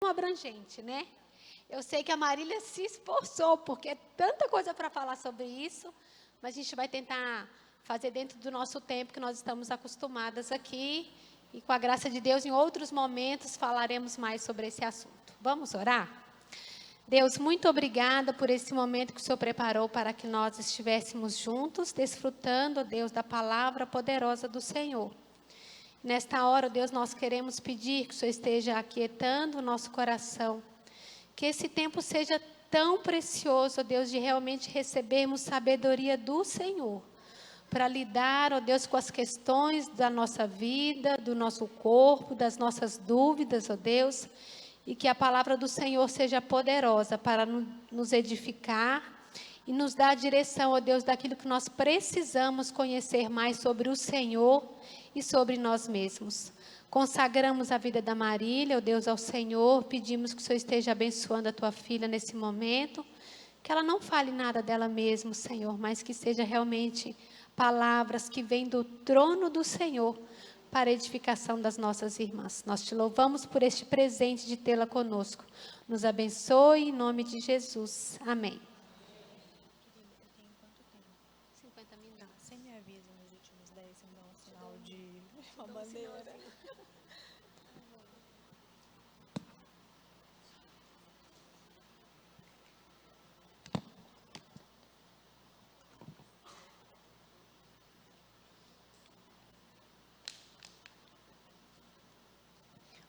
abrangente, né? Eu sei que a Marília se esforçou, porque é tanta coisa para falar sobre isso, mas a gente vai tentar fazer dentro do nosso tempo que nós estamos acostumadas aqui, e com a graça de Deus, em outros momentos, falaremos mais sobre esse assunto. Vamos orar? Deus, muito obrigada por esse momento que o Senhor preparou para que nós estivéssemos juntos, desfrutando, Deus, da palavra poderosa do Senhor. Nesta hora, Deus, nós queremos pedir que o Senhor esteja aquietando o nosso coração, que esse tempo seja tão precioso, Deus, de realmente recebermos sabedoria do Senhor, para lidar, ó Deus, com as questões da nossa vida, do nosso corpo, das nossas dúvidas, ó Deus, e que a palavra do Senhor seja poderosa para nos edificar e nos dar a direção, ó Deus, daquilo que nós precisamos conhecer mais sobre o Senhor e sobre nós mesmos. Consagramos a vida da Marília, ó Deus, ao Senhor, pedimos que o Senhor esteja abençoando a tua filha nesse momento, que ela não fale nada dela mesma, Senhor, mas que seja realmente palavras que vêm do trono do Senhor para a edificação das nossas irmãs. Nós te louvamos por este presente de tê-la conosco. Nos abençoe em nome de Jesus. Amém. 50 minutos. Você me avisa nos últimos 10, você me dá um sinal de uma bandeira.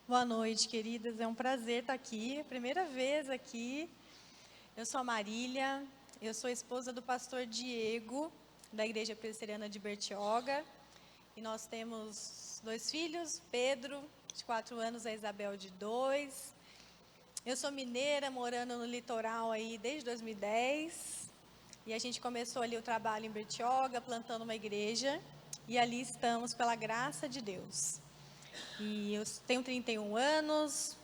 Boa noite, queridas. É um prazer estar aqui. Primeira vez aqui. Eu sou a Marília. Eu sou esposa do pastor Diego, da Igreja Presbiteriana de Bertioga. E nós temos 2 filhos, Pedro, de 4 anos, a Isabel, de 2. Eu sou mineira, morando no litoral aí desde 2010. E a gente começou ali o trabalho em Bertioga, plantando uma igreja. E ali estamos, pela graça de Deus. E eu tenho 31 anos,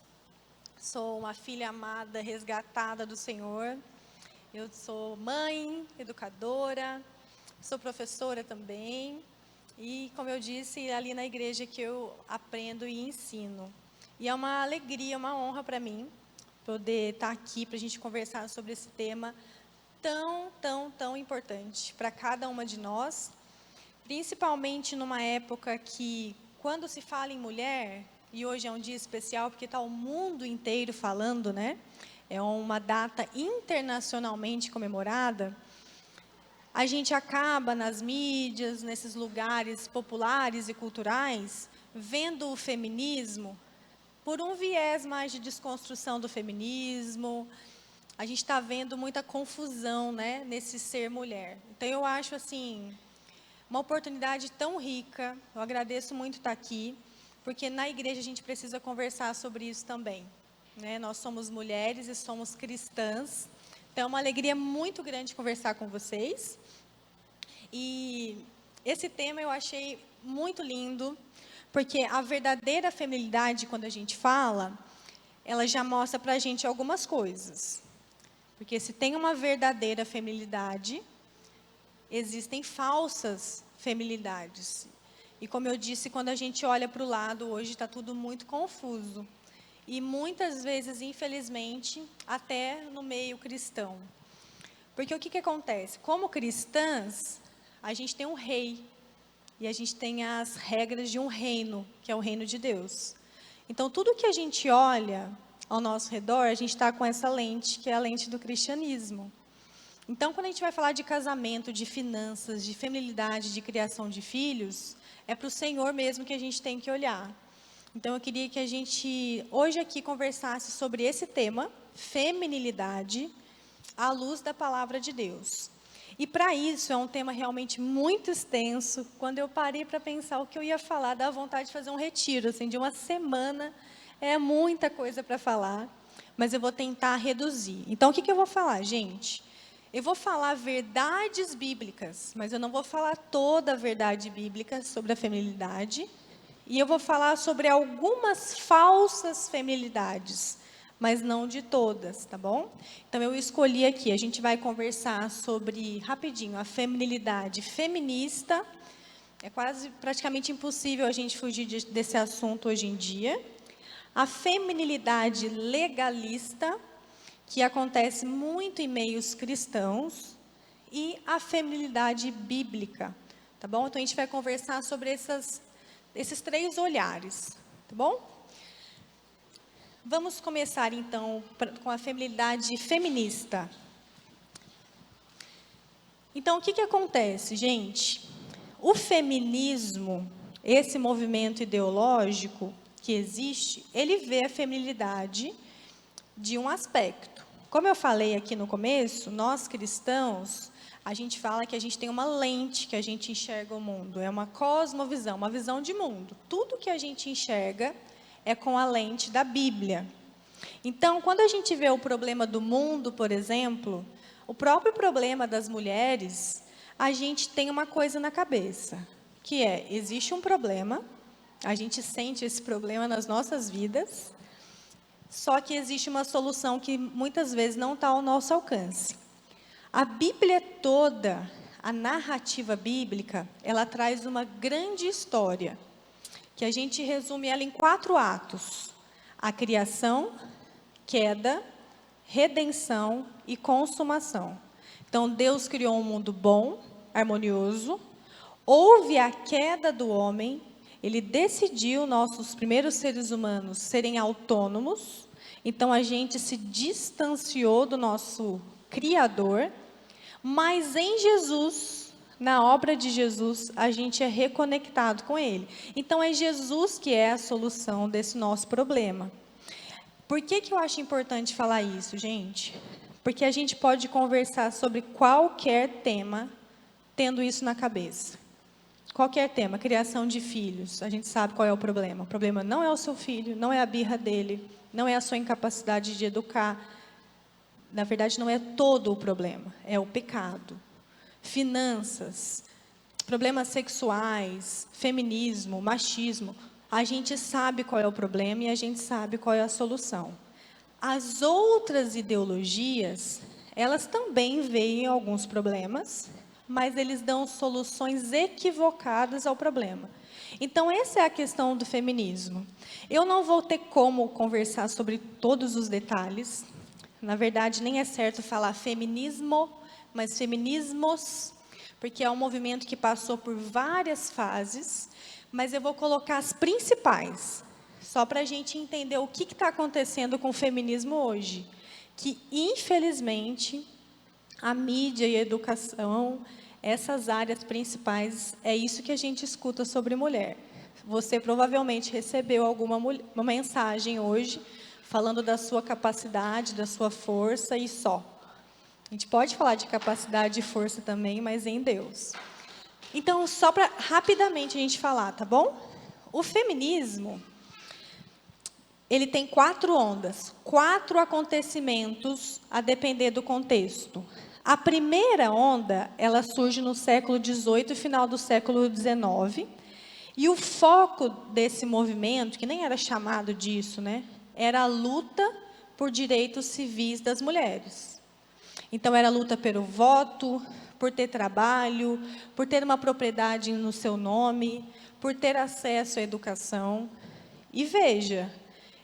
sou uma filha amada, resgatada do Senhor. Eu sou mãe, educadora, sou professora também. E, como eu disse, é ali na igreja que eu aprendo e ensino. E é uma alegria, uma honra para mim poder estar aqui para a gente conversar sobre esse tema tão importante para cada uma de nós. Principalmente numa época que, quando se fala em mulher, e hoje é um dia especial porque está o mundo inteiro falando, né? É uma data internacionalmente comemorada. A gente acaba nas mídias, nesses lugares populares e culturais, vendo o feminismo por um viés mais de desconstrução do feminismo. A gente está vendo muita confusão, né, nesse ser mulher. Então, eu acho assim, uma oportunidade tão rica. Eu agradeço muito estar aqui, porque na igreja a gente precisa conversar sobre isso também, né? Nós somos mulheres e somos cristãs. Então, é uma alegria muito grande conversar com vocês. E esse tema eu achei muito lindo, porque a verdadeira feminilidade, quando a gente fala, ela já mostra para a gente algumas coisas. Porque se tem uma verdadeira feminilidade, existem falsas feminilidades. E como eu disse, quando a gente olha para o lado, hoje está tudo muito confuso. E muitas vezes, infelizmente, até no meio cristão. Porque o que acontece? Como cristãs, a gente tem um rei. E a gente tem as regras de um reino, que é o reino de Deus. Então, tudo que a gente olha ao nosso redor, a gente está com essa lente, que é a lente do cristianismo. Então, quando a gente vai falar de casamento, de finanças, de feminilidade, de criação de filhos, é para o Senhor mesmo que a gente tem que olhar. Então, eu queria que a gente, hoje aqui, conversasse sobre esse tema, feminilidade, à luz da palavra de Deus. E para isso, é um tema realmente muito extenso. Quando eu parei para pensar o que eu ia falar, dá vontade de fazer um retiro, assim, de uma semana. É muita coisa para falar, mas eu vou tentar reduzir. Então, o que eu vou falar, gente? Eu vou falar verdades bíblicas, mas eu não vou falar toda a verdade bíblica sobre a feminilidade. E eu vou falar sobre algumas falsas feminilidades, mas não de todas, tá bom? Então, eu escolhi aqui, a gente vai conversar sobre, rapidinho, a feminilidade feminista. É praticamente impossível a gente fugir desse assunto hoje em dia. a feminilidade legalista, que acontece muito em meios cristãos, e a feminilidade bíblica, tá bom? Então, a gente vai conversar sobre esses 3 olhares, tá bom? Vamos começar, então, com a feminilidade feminista. Então, o que acontece, gente? O feminismo, esse movimento ideológico que existe, ele vê a feminilidade de um aspecto. Como eu falei aqui no começo, nós cristãos, a gente fala que a gente tem uma lente que a gente enxerga o mundo, é uma cosmovisão, uma visão de mundo. Tudo que a gente enxerga é com a lente da Bíblia. Então, quando a gente vê o problema do mundo, por exemplo, o próprio problema das mulheres, a gente tem uma coisa na cabeça, que é, existe um problema, a gente sente esse problema nas nossas vidas, só que existe uma solução que muitas vezes não está ao nosso alcance. A Bíblia toda, a narrativa bíblica, ela traz uma grande história, que a gente resume ela em 4 atos: a criação, queda, redenção e consumação. Então, Deus criou um mundo bom, harmonioso, houve a queda do homem, ele decidiu nossos primeiros seres humanos serem autônomos, então a gente se distanciou do nosso Criador, mas em Jesus, na obra de Jesus, a gente é reconectado com Ele. Então é Jesus que é a solução desse nosso problema. Por que eu acho importante falar isso, gente? Porque a gente pode conversar sobre qualquer tema, tendo isso na cabeça. Qualquer tema, criação de filhos, a gente sabe qual é o problema. O problema não é o seu filho, não é a birra dele, não é a sua incapacidade de educar. Na verdade, não é todo o problema, é o pecado. Finanças, problemas sexuais, feminismo, machismo. A gente sabe qual é o problema e a gente sabe qual é a solução. As outras ideologias, elas também veem alguns problemas, mas eles dão soluções equivocadas ao problema. Então, essa é a questão do feminismo. Eu não vou ter como conversar sobre todos os detalhes. Na verdade, nem é certo falar feminismo, mas feminismos, porque é um movimento que passou por várias fases, mas eu vou colocar as principais, só para a gente entender o que está acontecendo com o feminismo hoje, que, infelizmente, a mídia e a educação, essas áreas principais, é isso que a gente escuta sobre mulher. Você provavelmente recebeu uma mensagem hoje, falando da sua capacidade, da sua força e só. A gente pode falar de capacidade e força também, mas em Deus. Então, só para rapidamente a gente falar, tá bom? O feminismo, ele tem 4 ondas, 4 acontecimentos a depender do contexto. A primeira onda, ela surge no século XVIII e final do século XIX. E o foco desse movimento, que nem era chamado disso, né? Era a luta por direitos civis das mulheres. Então, era a luta pelo voto, por ter trabalho, por ter uma propriedade no seu nome, por ter acesso à educação. E veja,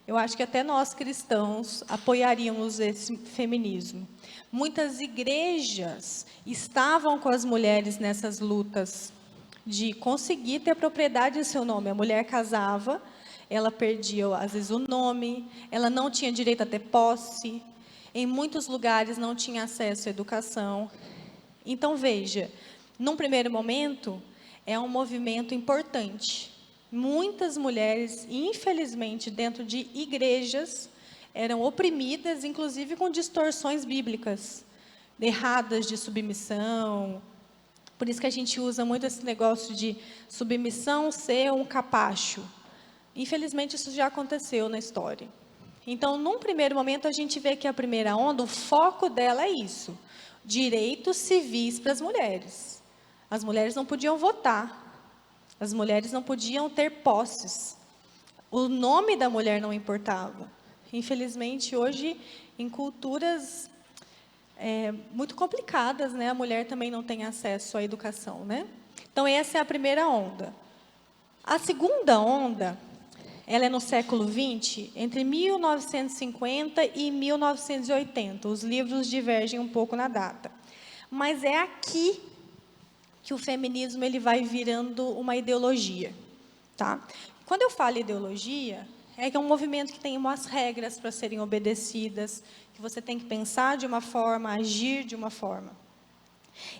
eu acho que até nós cristãos apoiaríamos esse feminismo. Muitas igrejas estavam com as mulheres nessas lutas de conseguir ter propriedade em seu nome. A mulher casava, ela perdia, às vezes, o nome, ela não tinha direito a ter posse, em muitos lugares não tinha acesso à educação. Então, veja, num primeiro momento, é um movimento importante. Muitas mulheres, infelizmente, dentro de igrejas, eram oprimidas, inclusive com distorções bíblicas, erradas de submissão. Por isso que a gente usa muito esse negócio de submissão ser um capacho. Infelizmente, isso já aconteceu na história. Então, num primeiro momento, a gente vê que a primeira onda, o foco dela é isso. Direitos civis para as mulheres. As mulheres não podiam votar. As mulheres não podiam ter posses. O nome da mulher não importava. Infelizmente, hoje, em culturas muito complicadas, né? A mulher também não tem acesso à educação, né? Então, essa é a primeira onda. A segunda onda ela é no século XX, entre 1950 e 1980. Os livros divergem um pouco na data. Mas é aqui que o feminismo ele vai virando uma ideologia, tá? Quando eu falo ideologia, é que é um movimento que tem umas regras para serem obedecidas, que você tem que pensar de uma forma, agir de uma forma.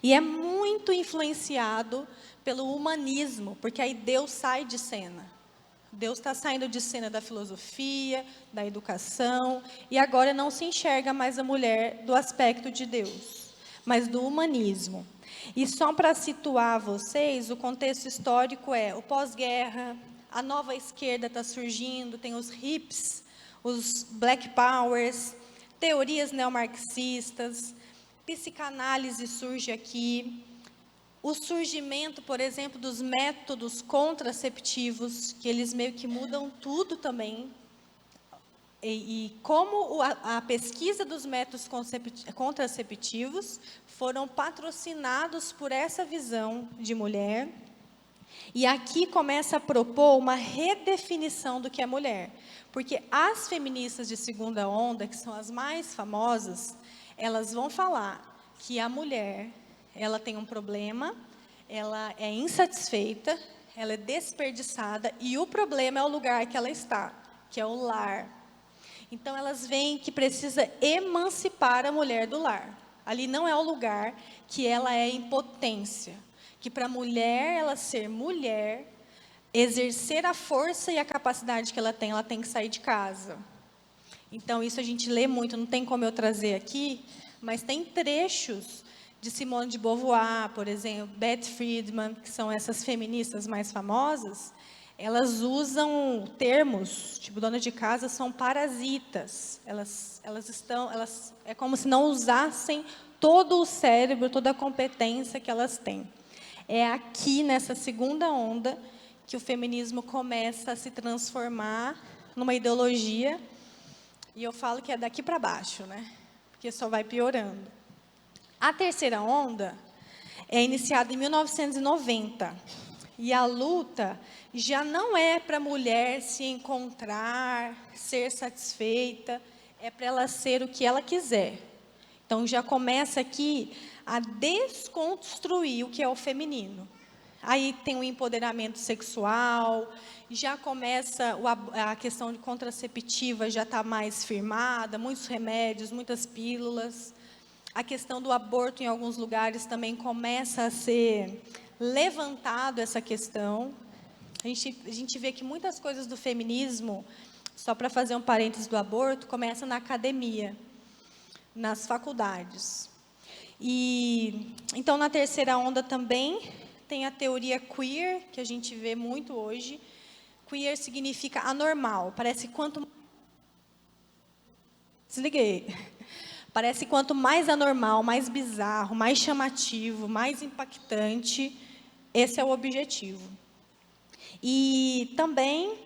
E é muito influenciado pelo humanismo, porque aí Deus sai de cena. Deus está saindo de cena da filosofia, da educação, e agora não se enxerga mais a mulher do aspecto de Deus, mas do humanismo. E só para situar vocês, o contexto histórico é o pós-guerra, a nova esquerda está surgindo, tem os hips, os black powers, teorias neomarxistas, psicanálise surge aqui, o surgimento, por exemplo, dos métodos contraceptivos, que eles meio que mudam tudo também. E como a pesquisa dos métodos contraceptivos foram patrocinados por essa visão de mulher. E aqui começa a propor uma redefinição do que é mulher. Porque as feministas de segunda onda, que são as mais famosas, elas vão falar que a mulher, ela tem um problema, ela é insatisfeita, ela é desperdiçada, e o problema é o lugar que ela está, que é o lar. Então, elas veem que precisa emancipar a mulher do lar. Ali não é o lugar que ela é em potência. Que para a mulher, ela ser mulher, exercer a força e a capacidade que ela tem que sair de casa. Então, isso a gente lê muito, não tem como eu trazer aqui, mas tem trechos de Simone de Beauvoir, por exemplo, Beth Friedman, que são essas feministas mais famosas. Elas usam termos, tipo, dona de casa são parasitas. Elas é como se não usassem todo o cérebro, toda a competência que elas têm. É aqui, nessa segunda onda, que o feminismo começa a se transformar numa ideologia, e eu falo que é daqui para baixo, né? Porque só vai piorando. A terceira onda é iniciada em 1990, e a luta já não é para a mulher se encontrar, ser satisfeita, é para ela ser o que ela quiser. Então, já começa aqui a desconstruir o que é o feminino. Aí tem o empoderamento sexual, já começa a questão de contraceptiva, já está mais firmada, muitos remédios, muitas pílulas. A questão do aborto em alguns lugares também começa a ser levantado essa questão. A gente vê que muitas coisas do feminismo, só para fazer um parênteses do aborto, começa na academia, nas faculdades. E então, na terceira onda também tem a teoria queer, que a gente vê muito hoje. Queer significa anormal. Parece quanto... Desliguei. Parece quanto mais anormal, mais bizarro, mais chamativo, mais impactante, esse é o objetivo. E também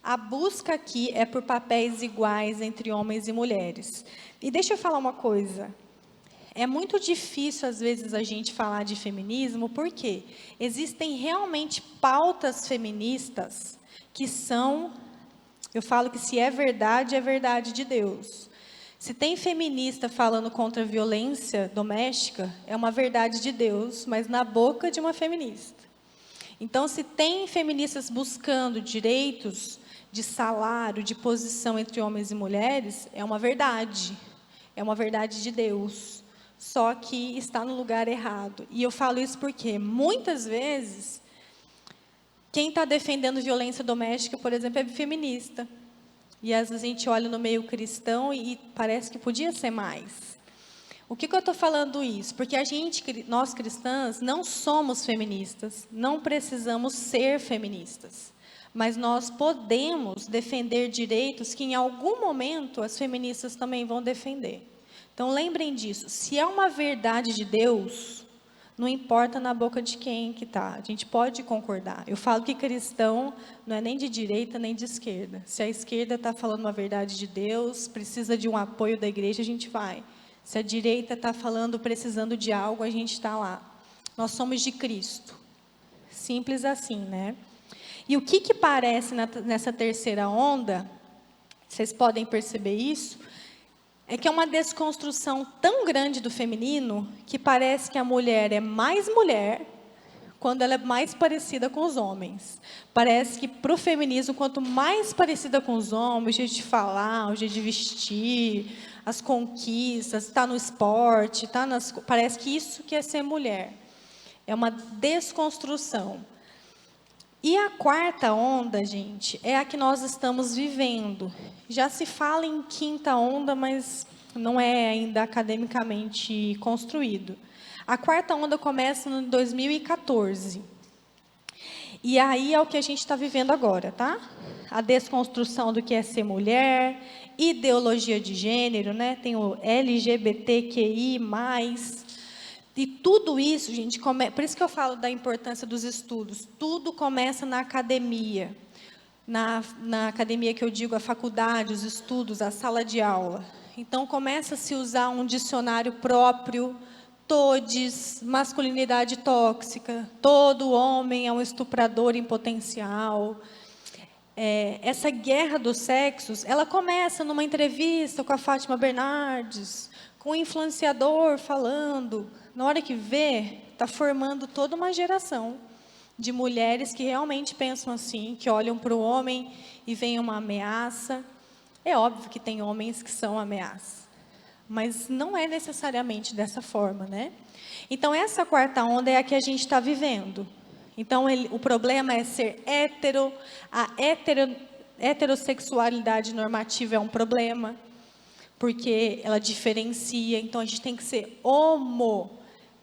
a busca aqui é por papéis iguais entre homens e mulheres. E deixa eu falar uma coisa. É muito difícil, às vezes, a gente falar de feminismo, porque existem realmente pautas feministas que são... Eu falo que se é verdade de Deus. Se tem feminista falando contra a violência doméstica, é uma verdade de Deus, mas na boca de uma feminista. Então, se tem feministas buscando direitos de salário, de posição entre homens e mulheres, é uma verdade de Deus, só que está no lugar errado. E eu falo isso porque, muitas vezes, quem está defendendo violência doméstica, por exemplo, é feminista. E às vezes a gente olha no meio cristão e parece que podia ser mais. O que eu estou falando isso? Porque nós cristãs, não somos feministas, não precisamos ser feministas. Mas nós podemos defender direitos que em algum momento as feministas também vão defender. Então lembrem disso, se é uma verdade de Deus, não importa na boca de quem que está, a gente pode concordar. Eu falo que cristão não é nem de direita nem de esquerda. Se a esquerda está falando uma verdade de Deus, precisa de um apoio da igreja, a gente vai. Se a direita está falando, precisando de algo, a gente está lá. Nós somos de Cristo. Simples assim, né? E o que parece nessa terceira onda, vocês podem perceber isso, é que é uma desconstrução tão grande do feminino que parece que a mulher é mais mulher quando ela é mais parecida com os homens. Parece que para o feminismo, quanto mais parecida com os homens, o jeito de falar, o jeito de vestir, as conquistas, está no esporte, parece que isso que é ser mulher. É uma desconstrução. E a quarta onda, gente, é a que nós estamos vivendo. Já se fala em quinta onda, mas não é ainda academicamente construído. A quarta onda começa em 2014. E aí é o que a gente está vivendo agora, tá? A desconstrução do que é ser mulher, ideologia de gênero, né? Tem o LGBTQI+. E tudo isso, gente, por isso que eu falo da importância dos estudos. Tudo começa na academia. Na academia que eu digo, a faculdade, os estudos, a sala de aula. Então, começa a se usar um dicionário próprio, todes, masculinidade tóxica, todo homem é um estuprador em potencial. Essa guerra dos sexos, ela começa numa entrevista com a Fátima Bernardes, com um influenciador falando. Na hora que vê, está formando toda uma geração de mulheres que realmente pensam assim, que olham para o homem e veem uma ameaça. É óbvio que tem homens que são ameaça, mas não é necessariamente dessa forma, né? Então, essa quarta onda é a que a gente está vivendo. Então, o problema é ser hétero, a heterossexualidade normativa é um problema, porque ela diferencia, então a gente tem que ser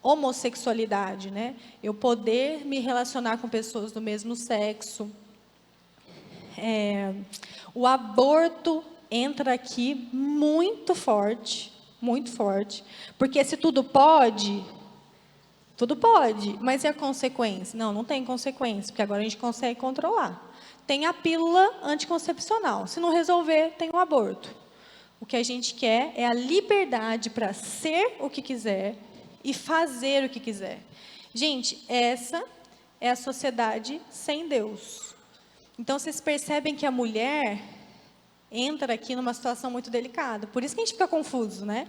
homossexualidade, né? Eu poder me relacionar com pessoas do mesmo sexo. O aborto entra aqui muito forte, porque se tudo pode, mas e a consequência? Não tem consequência, porque agora a gente consegue controlar. Tem a pílula anticoncepcional, se não resolver, tem o aborto. O que a gente quer é a liberdade para ser o que quiser e fazer o que quiser. Gente, essa é a sociedade sem Deus. Então, vocês percebem que a mulher entra aqui numa situação muito delicada. Por isso que a gente fica confuso, né?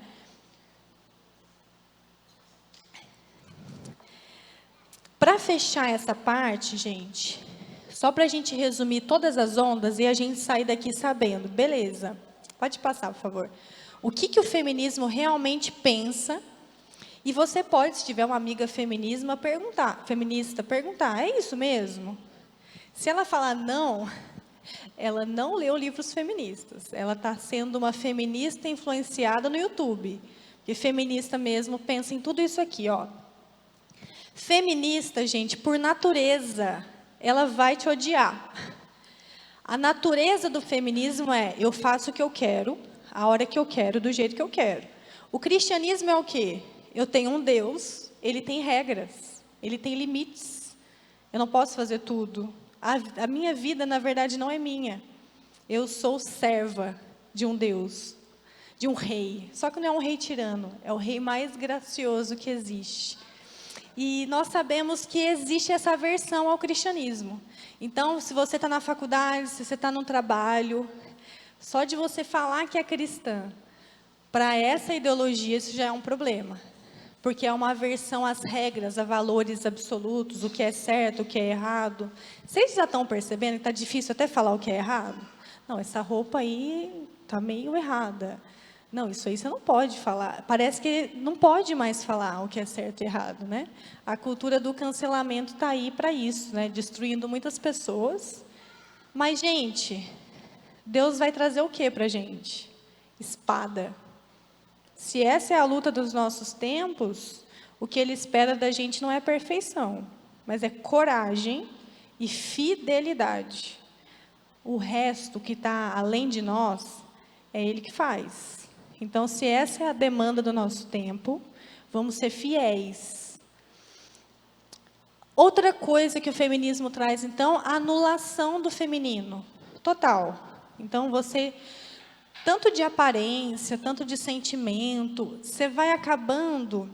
Para fechar essa parte, gente, só para a gente resumir todas as ondas e a gente sair daqui sabendo, beleza, pode passar, por favor. O que o feminismo realmente pensa? E você pode, se tiver uma amiga feminista, perguntar, é isso mesmo? Se ela falar não, ela não leu livros feministas. Ela está sendo uma feminista influenciada no YouTube. Porque feminista mesmo pensa em tudo isso aqui, ó. Feminista, gente, por natureza, ela vai te odiar. A natureza do feminismo é, eu faço o que eu quero, a hora que eu quero, do jeito que eu quero. O cristianismo é o quê? Eu tenho um Deus, ele tem regras, ele tem limites. Eu não posso fazer tudo. A minha vida, na verdade, não é minha. Eu sou serva de um Deus, de um rei. Só que não é um rei tirano, é o rei mais gracioso que existe. E nós sabemos que existe essa aversão ao cristianismo. Então, se você está na faculdade, se você está no trabalho, só de você falar que é cristã, para essa ideologia, isso já é um problema. Porque é uma aversão às regras, a valores absolutos, o que é certo, o que é errado. Vocês já estão percebendo que está difícil até falar o que é errado? Não, essa roupa aí está meio errada. Não, isso aí você não pode falar. Parece que não pode mais falar o que é certo e errado, né? A cultura do cancelamento está aí para isso, né? Destruindo muitas pessoas. Mas, gente, Deus vai trazer o que para a gente? Espada. Se essa é a luta dos nossos tempos, o que Ele espera da gente não é perfeição, mas é coragem e fidelidade. O resto que está além de nós, é Ele que faz. Então, se essa é a demanda do nosso tempo, vamos ser fiéis. Outra coisa que o feminismo traz, então, a anulação do feminino, total. Então, você, tanto de aparência, tanto de sentimento, você vai acabando,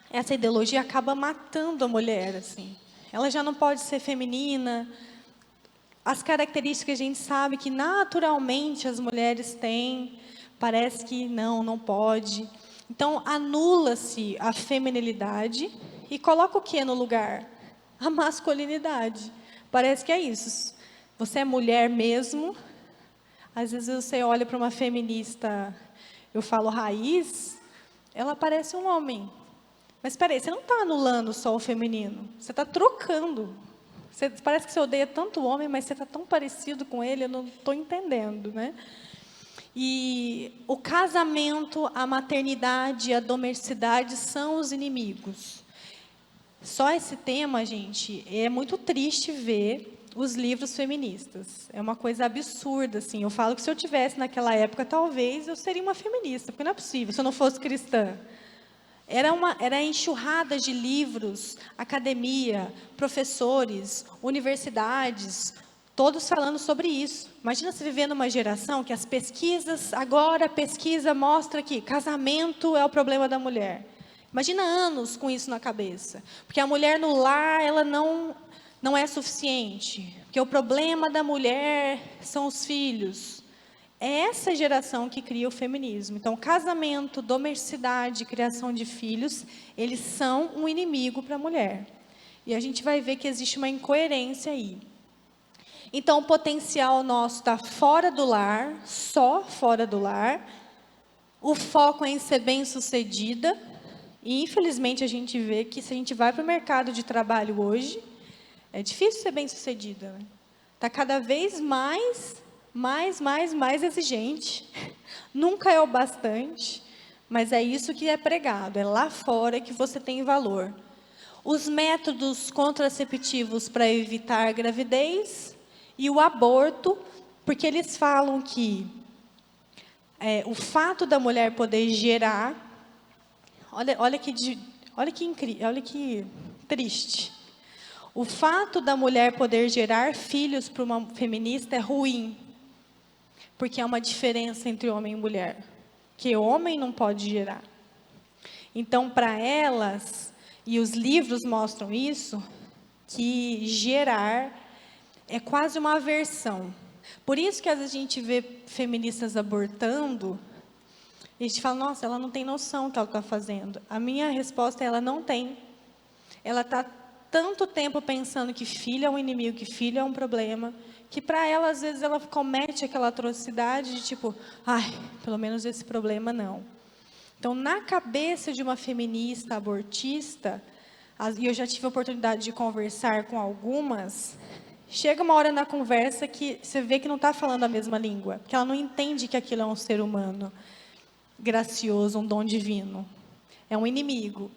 essa ideologia acaba matando a mulher, assim. Ela já não pode ser feminina, as características que a gente sabe que naturalmente as mulheres têm, parece que não pode. Então, anula-se a feminilidade e coloca o que no lugar? A masculinidade. Parece que é isso. Você é mulher mesmo. Às vezes você olha para uma feminista, eu falo raiz, ela parece um homem. Mas espera aí, você não está anulando só o feminino, você está trocando. Parece que você odeia tanto o homem, mas você está tão parecido com ele, eu não estou entendendo, né? E o casamento, a maternidade, a domesticidade são os inimigos. Só esse tema, gente, é muito triste ver os livros feministas. É uma coisa absurda, assim. Eu falo que se eu tivesse naquela época, talvez eu seria uma feminista, porque não é possível, se eu não fosse cristã. Era enxurrada de livros, academia, professores, universidades, todos falando sobre isso. Imagina se viver numa geração que as pesquisas, agora a pesquisa mostra que casamento é o problema da mulher. Imagina anos com isso na cabeça. Porque a mulher no lar, ela não é suficiente. Porque o problema da mulher são os filhos. É essa geração que cria o feminismo. Então, casamento, domesticidade, criação de filhos, eles são um inimigo para a mulher. E a gente vai ver que existe uma incoerência aí. Então, o potencial nosso está fora do lar, só fora do lar. O foco é em ser bem-sucedida. E, infelizmente, a gente vê que se a gente vai para o mercado de trabalho hoje, é difícil ser bem-sucedida. Está cada vez mais exigente. Nunca é o bastante, mas é isso que é pregado. É lá fora que você tem valor. Os métodos contraceptivos para evitar gravidez e o aborto, porque eles falam que o fato da mulher poder gerar... Olha que incrível, olha que triste. O fato da mulher poder gerar filhos para uma feminista é ruim, porque há uma diferença entre homem e mulher, que o homem não pode gerar. Então, para elas, e os livros mostram isso, que gerar é quase uma aversão. Por isso que às vezes a gente vê feministas abortando, e a gente fala, nossa, ela não tem noção do que ela está fazendo. A minha resposta é, ela não tem. Ela está tanto tempo pensando que filho é um inimigo, que filho é um problema, que para ela, às vezes, ela comete aquela atrocidade de tipo, ai, pelo menos esse problema não. Então, na cabeça de uma feminista abortista, e eu já tive a oportunidade de conversar com algumas, chega uma hora na conversa que você vê que não está falando a mesma língua, porque ela não entende que aquilo é um ser humano gracioso, um dom divino. É um inimigo.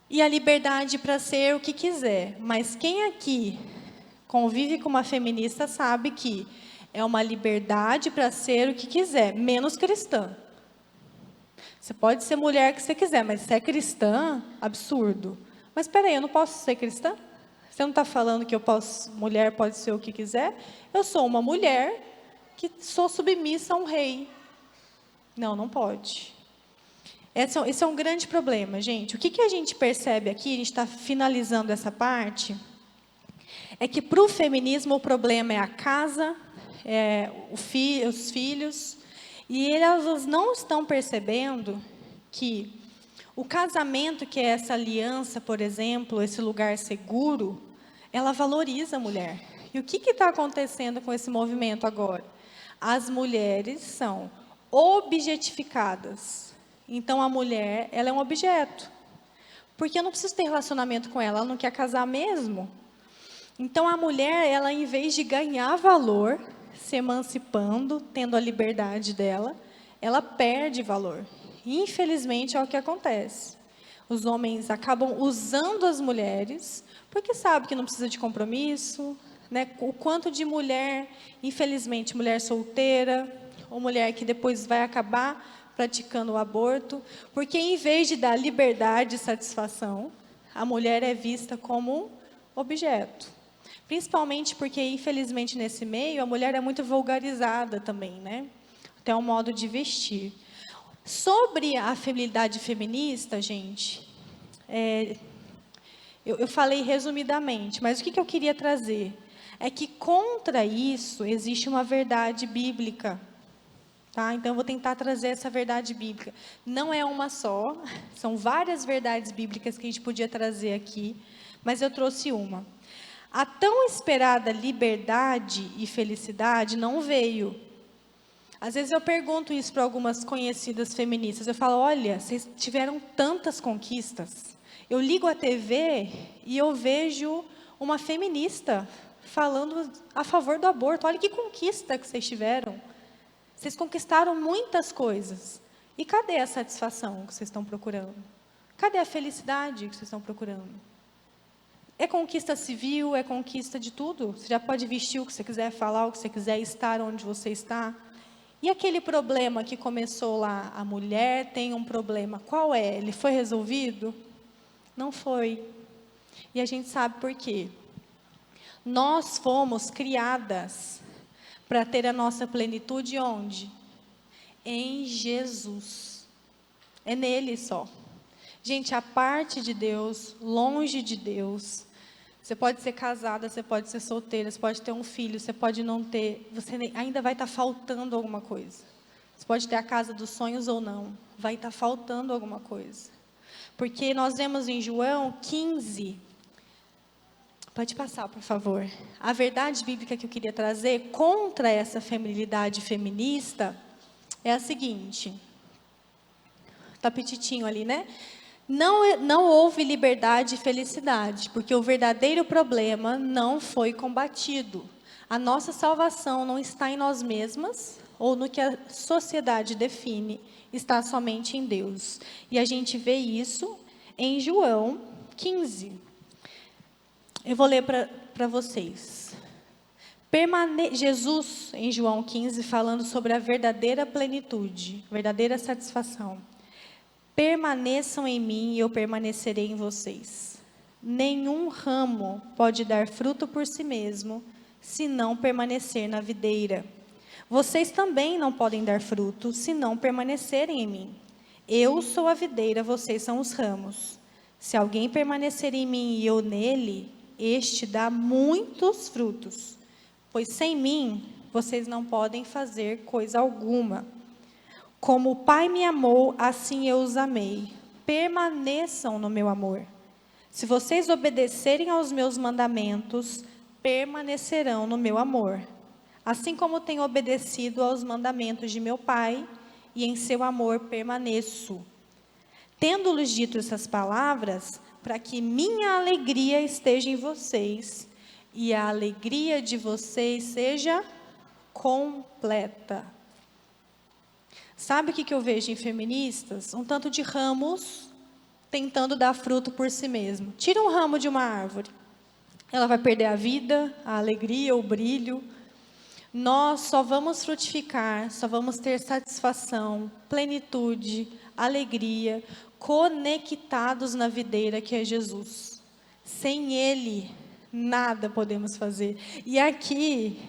E a liberdade para ser o que quiser. Mas quem aqui convive com uma feminista sabe que é uma liberdade para ser o que quiser, menos cristã. Você pode ser mulher que você quiser, mas se é cristã, absurdo. Mas espera aí, eu não posso ser cristã? Você não está falando que mulher pode ser o que quiser? Eu sou uma mulher que sou submissa a um rei. Não pode. Esse é um grande problema, gente. O que a gente percebe aqui, a gente está finalizando essa parte, é que para o feminismo o problema é a casa, os filhos, e elas não estão percebendo que o casamento, que é essa aliança, por exemplo, esse lugar seguro, ela valoriza a mulher. E o que está acontecendo com esse movimento agora? As mulheres são objetificadas. Então, a mulher, ela é um objeto. Porque eu não preciso ter relacionamento com ela não quer casar mesmo. Então, a mulher, ela, em vez de ganhar valor, se emancipando, tendo a liberdade dela, ela perde valor. Infelizmente, é o que acontece. Os homens acabam usando as mulheres, porque sabem que não precisa de compromisso, né? O quanto de mulher, infelizmente, mulher solteira, ou mulher que depois vai acabar praticando o aborto, porque em vez de dar liberdade e satisfação, a mulher é vista como um objeto. Principalmente porque, infelizmente, nesse meio, a mulher é muito vulgarizada também, né? Até o modo de vestir. Sobre a feminilidade feminista, gente, eu falei resumidamente, mas o que eu queria trazer? é que contra isso existe uma verdade bíblica. Tá? Então, eu vou tentar trazer essa verdade bíblica. Não é uma só, são várias verdades bíblicas que a gente podia trazer aqui, mas eu trouxe uma. A tão esperada liberdade e felicidade não veio. Às vezes eu pergunto isso para algumas conhecidas feministas. Eu falo, olha, vocês tiveram tantas conquistas. Eu ligo a TV e eu vejo uma feminista falando a favor do aborto. Olha que conquista que vocês tiveram. Vocês conquistaram muitas coisas. E cadê a satisfação que vocês estão procurando? Cadê a felicidade que vocês estão procurando? É conquista civil, é conquista de tudo. Você já pode vestir o que você quiser, falar o que você quiser, estar onde você está. E aquele problema que começou lá, a mulher tem um problema, qual é? Ele foi resolvido? Não foi. E a gente sabe por quê. Nós fomos criadas para ter a nossa plenitude onde? Em Jesus. É nele só. Gente, a parte de Deus, longe de Deus. Você pode ser casada, você pode ser solteira, você pode ter um filho, você pode não ter. Você ainda vai estar faltando alguma coisa. Você pode ter a casa dos sonhos ou não. Vai estar faltando alguma coisa. Porque nós vemos em João 15. Pode passar, por favor. A verdade bíblica que eu queria trazer contra essa feminilidade feminista é a seguinte. Está petitinho ali, né? Não houve liberdade e felicidade, porque o verdadeiro problema não foi combatido. A nossa salvação não está em nós mesmas, ou no que a sociedade define, está somente em Deus. E a gente vê isso em João 15. Eu vou ler para vocês. Jesus, em João 15, falando sobre a verdadeira plenitude, verdadeira satisfação. Permaneçam em mim e eu permanecerei em vocês. Nenhum ramo pode dar fruto por si mesmo, se não permanecer na videira. Vocês também não podem dar fruto, se não permanecerem em mim. Eu sou a videira, vocês são os ramos. Se alguém permanecer em mim e eu nele, este dá muitos frutos. Pois sem mim, vocês não podem fazer coisa alguma. Como o Pai me amou, assim eu os amei. Permaneçam no meu amor. Se vocês obedecerem aos meus mandamentos, permanecerão no meu amor. Assim como tenho obedecido aos mandamentos de meu Pai, e em seu amor permaneço. Tendo-lhes dito essas palavras, para que minha alegria esteja em vocês, e a alegria de vocês seja completa. Sabe o que eu vejo em feministas? Um tanto de ramos tentando dar fruto por si mesmo. Tira um ramo de uma árvore. Ela vai perder a vida, a alegria, o brilho. Nós só vamos frutificar, só vamos ter satisfação, plenitude, alegria, conectados na videira que é Jesus. Sem Ele, nada podemos fazer. E aqui,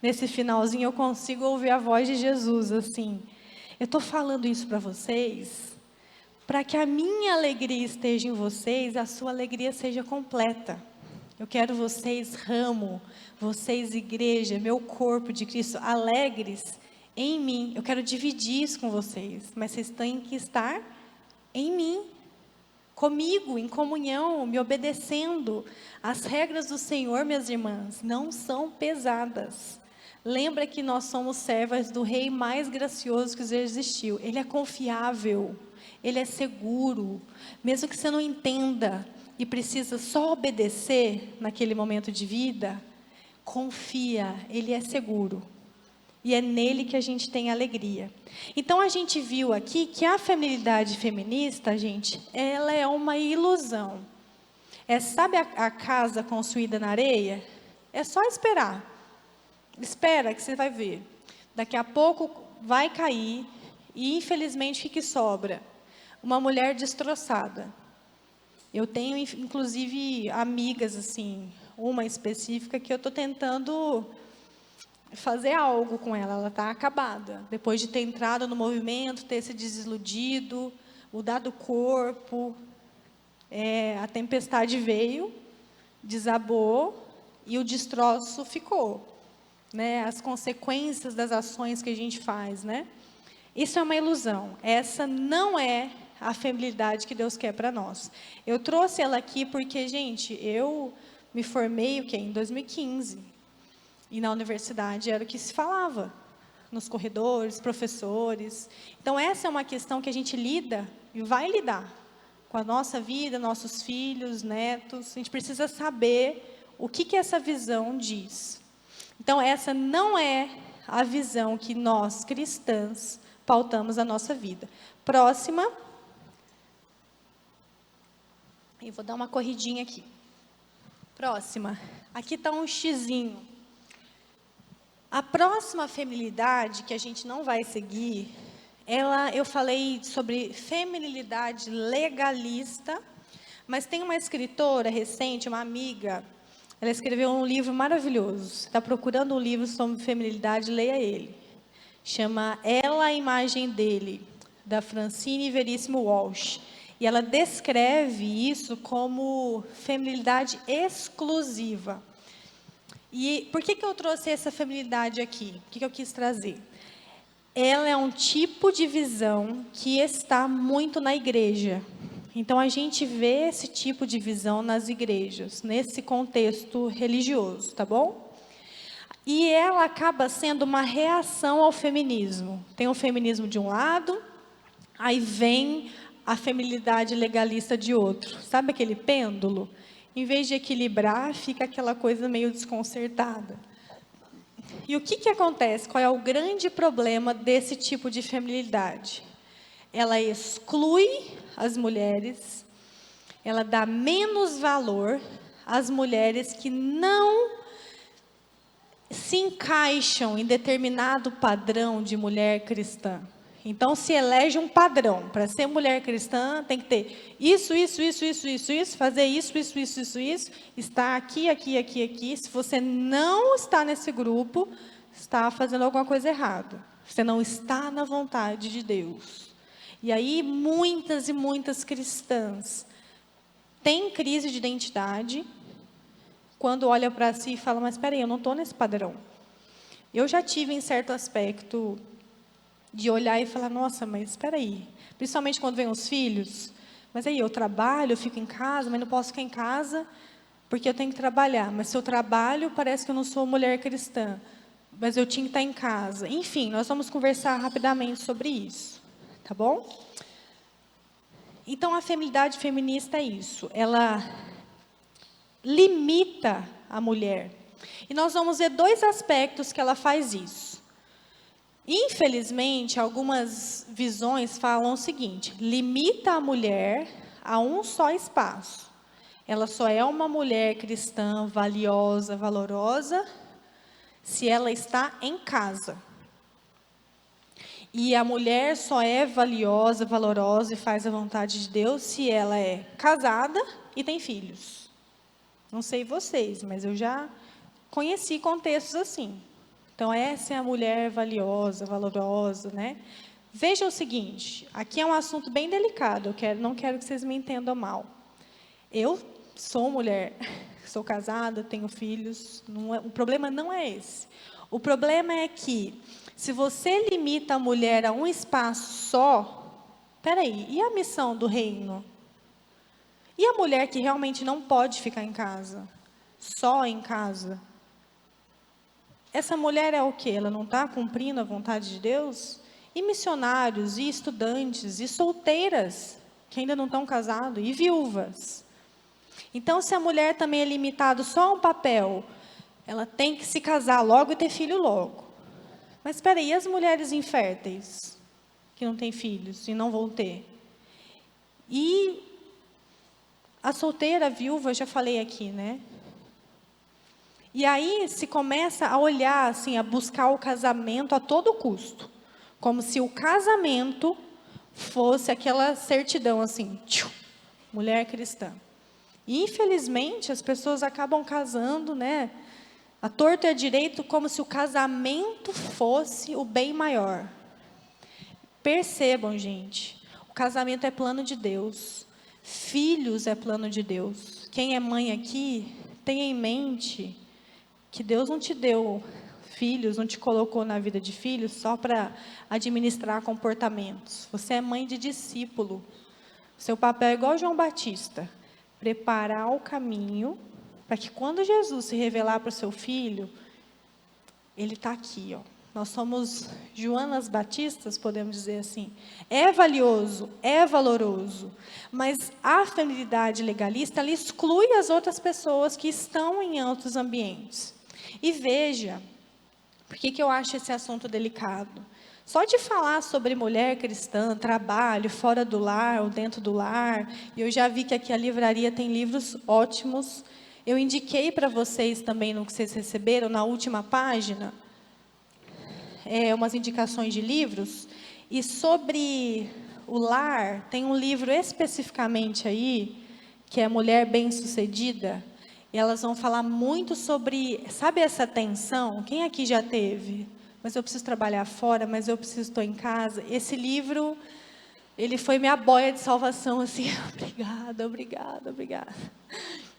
nesse finalzinho, eu consigo ouvir a voz de Jesus, assim. Eu estou falando isso para vocês, para que a minha alegria esteja em vocês, a sua alegria seja completa. Eu quero vocês, ramo, vocês, igreja, meu corpo de Cristo, alegres em mim. Eu quero dividir isso com vocês, mas vocês têm que estar em mim, comigo, em comunhão, me obedecendo. As regras do Senhor, minhas irmãs, não são pesadas. Lembra que nós somos servas do Rei mais gracioso que existiu. Ele é confiável, Ele é seguro. Mesmo que você não entenda e precisa só obedecer naquele momento de vida, confia, Ele é seguro. E é nele que a gente tem alegria. Então, a gente viu aqui que a feminilidade feminista, gente, ela é uma ilusão. Sabe a casa construída na areia? É só esperar. Espera que você vai ver. Daqui a pouco vai cair e, infelizmente, o que sobra? Uma mulher destroçada. Eu tenho, inclusive, amigas, assim, uma específica que eu estou tentando fazer algo com ela. Ela está acabada. Depois de ter entrado no movimento, ter se desiludido, mudado o corpo, a tempestade veio, desabou e o destroço ficou, né? As consequências das ações que a gente faz, né? Isso é uma ilusão. Essa não é a feminilidade que Deus quer para nós. Eu trouxe ela aqui porque, gente, eu me formei em 2015. E na universidade era o que se falava, nos corredores, professores. Então, essa é uma questão que a gente lida e vai lidar com a nossa vida, nossos filhos, netos. A gente precisa saber o que essa visão diz. Então, essa não é a visão que nós, cristãs, pautamos a nossa vida. Próxima. Eu vou dar uma corridinha aqui. Próxima. Aqui está um xizinho. A próxima feminilidade, que a gente não vai seguir, eu falei sobre feminilidade legalista, mas tem uma escritora recente, uma amiga, ela escreveu um livro maravilhoso. Você está procurando um livro sobre feminilidade, leia ele. Chama Ela, a Imagem Dele, da Francine Veríssimo Walsh. E ela descreve isso como feminilidade exclusiva. E por que eu trouxe essa feminilidade aqui? O que eu quis trazer? Ela é um tipo de visão que está muito na igreja. Então, a gente vê esse tipo de visão nas igrejas, nesse contexto religioso, tá bom? E ela acaba sendo uma reação ao feminismo. Tem o feminismo de um lado, aí vem a feminilidade legalista de outro. Sabe aquele pêndulo? Em vez de equilibrar, fica aquela coisa meio desconcertada. E o que acontece? Qual é o grande problema desse tipo de feminilidade? Ela exclui as mulheres, ela dá menos valor às mulheres que não se encaixam em determinado padrão de mulher cristã. Então, se elege um padrão. Para ser mulher cristã, tem que ter isso, fazer isso, estar aqui. Se você não está nesse grupo, está fazendo alguma coisa errada. Você não está na vontade de Deus. E aí, muitas e muitas cristãs têm crise de identidade quando olham para si e falam, mas espera aí, eu não estou nesse padrão. Eu já tive, em certo aspecto, de olhar e falar, nossa, mas espera aí. Principalmente quando vem os filhos. Mas aí, eu trabalho, eu fico em casa, mas não posso ficar em casa porque eu tenho que trabalhar. Mas se eu trabalho, parece que eu não sou mulher cristã. Mas eu tinha que estar em casa. Enfim, nós vamos conversar rapidamente sobre isso. Tá bom? Então, a feminilidade feminista é isso. Ela limita a mulher. E nós vamos ver dois aspectos que ela faz isso. Infelizmente, algumas visões falam o seguinte: limita a mulher a um só espaço. Ela só é uma mulher cristã valiosa, valorosa, se ela está em casa. E a mulher só é valiosa, valorosa e faz a vontade de Deus se ela é casada e tem filhos. Não sei vocês, mas eu já conheci contextos assim. Então, essa é a mulher valiosa, valorosa, né? Veja o seguinte, aqui é um assunto bem delicado, não quero que vocês me entendam mal. Eu sou mulher, sou casada, tenho filhos, o problema não é esse. O problema é que, se você limita a mulher a um espaço só, peraí, e a missão do reino? E a mulher que realmente não pode ficar em casa? Só em casa? Essa mulher é o quê? Ela não está cumprindo a vontade de Deus? E missionários, e estudantes, e solteiras, que ainda não estão casados, e viúvas. Então, se a mulher também é limitada só a um papel, ela tem que se casar logo e ter filho logo. Mas espera aí, e as mulheres inférteis, que não têm filhos e não vão ter? E a solteira, a viúva, eu já falei aqui, né? E aí se começa a olhar, assim, a buscar o casamento a todo custo. Como se o casamento fosse aquela certidão, assim, mulher cristã. E, infelizmente, as pessoas acabam casando, né? A torto e a direito, como se o casamento fosse o bem maior. Percebam, gente, o casamento é plano de Deus. Filhos é plano de Deus. Quem é mãe aqui, tenha em mente que Deus não te deu filhos, não te colocou na vida de filhos só para administrar comportamentos. Você é mãe de discípulo. Seu papel é igual João Batista, preparar o caminho para que quando Jesus se revelar para o seu filho, ele está aqui, ó. Nós somos Joanas Batistas, podemos dizer assim. É valioso, é valoroso, mas a feminilidade legalista, ela exclui as outras pessoas que estão em outros ambientes. E veja, por que eu acho esse assunto delicado? Só de falar sobre mulher cristã, trabalho fora do lar ou dentro do lar, e eu já vi que aqui a livraria tem livros ótimos. Eu indiquei para vocês também no que vocês receberam, na última página, umas indicações de livros, e sobre o lar, tem um livro especificamente aí, que é Mulher Bem-Sucedida, e elas vão falar muito sobre, sabe essa tensão? Quem aqui já teve? Mas eu preciso trabalhar fora, mas eu preciso estar em casa. Esse livro, ele foi minha boia de salvação, assim, obrigada.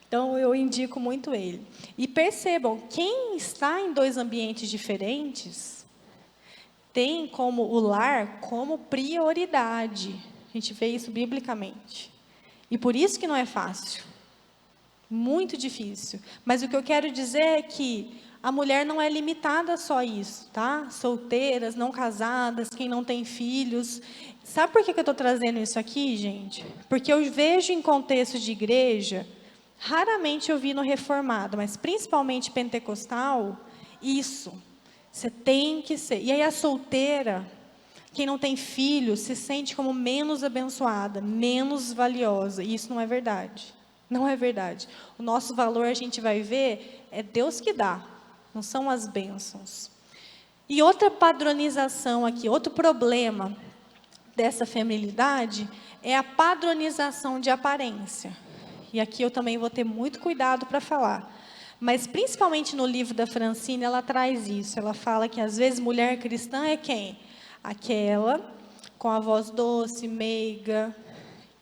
Então, eu indico muito ele. E percebam, quem está em dois ambientes diferentes, tem como o lar como prioridade. A gente vê isso biblicamente. E por isso que não é fácil. Muito difícil. Mas o que eu quero dizer é que a mulher não é limitada a só isso, tá? Solteiras, não casadas, quem não tem filhos. Sabe por que eu estou trazendo isso aqui, gente? Porque eu vejo em contexto de igreja, raramente eu vi no reformado, mas principalmente pentecostal, isso. Você tem que ser. E aí a solteira, quem não tem filho, se sente como menos abençoada, menos valiosa. E isso não é verdade. Não é verdade. O nosso valor, a gente vai ver, é Deus que dá. Não são as bênçãos. E outra padronização aqui, outro problema dessa feminilidade, é a padronização de aparência. E aqui eu também vou ter muito cuidado para falar. Mas, principalmente no livro da Francine, ela traz isso. Ela fala que, às vezes, mulher cristã é quem? Aquela com a voz doce, meiga,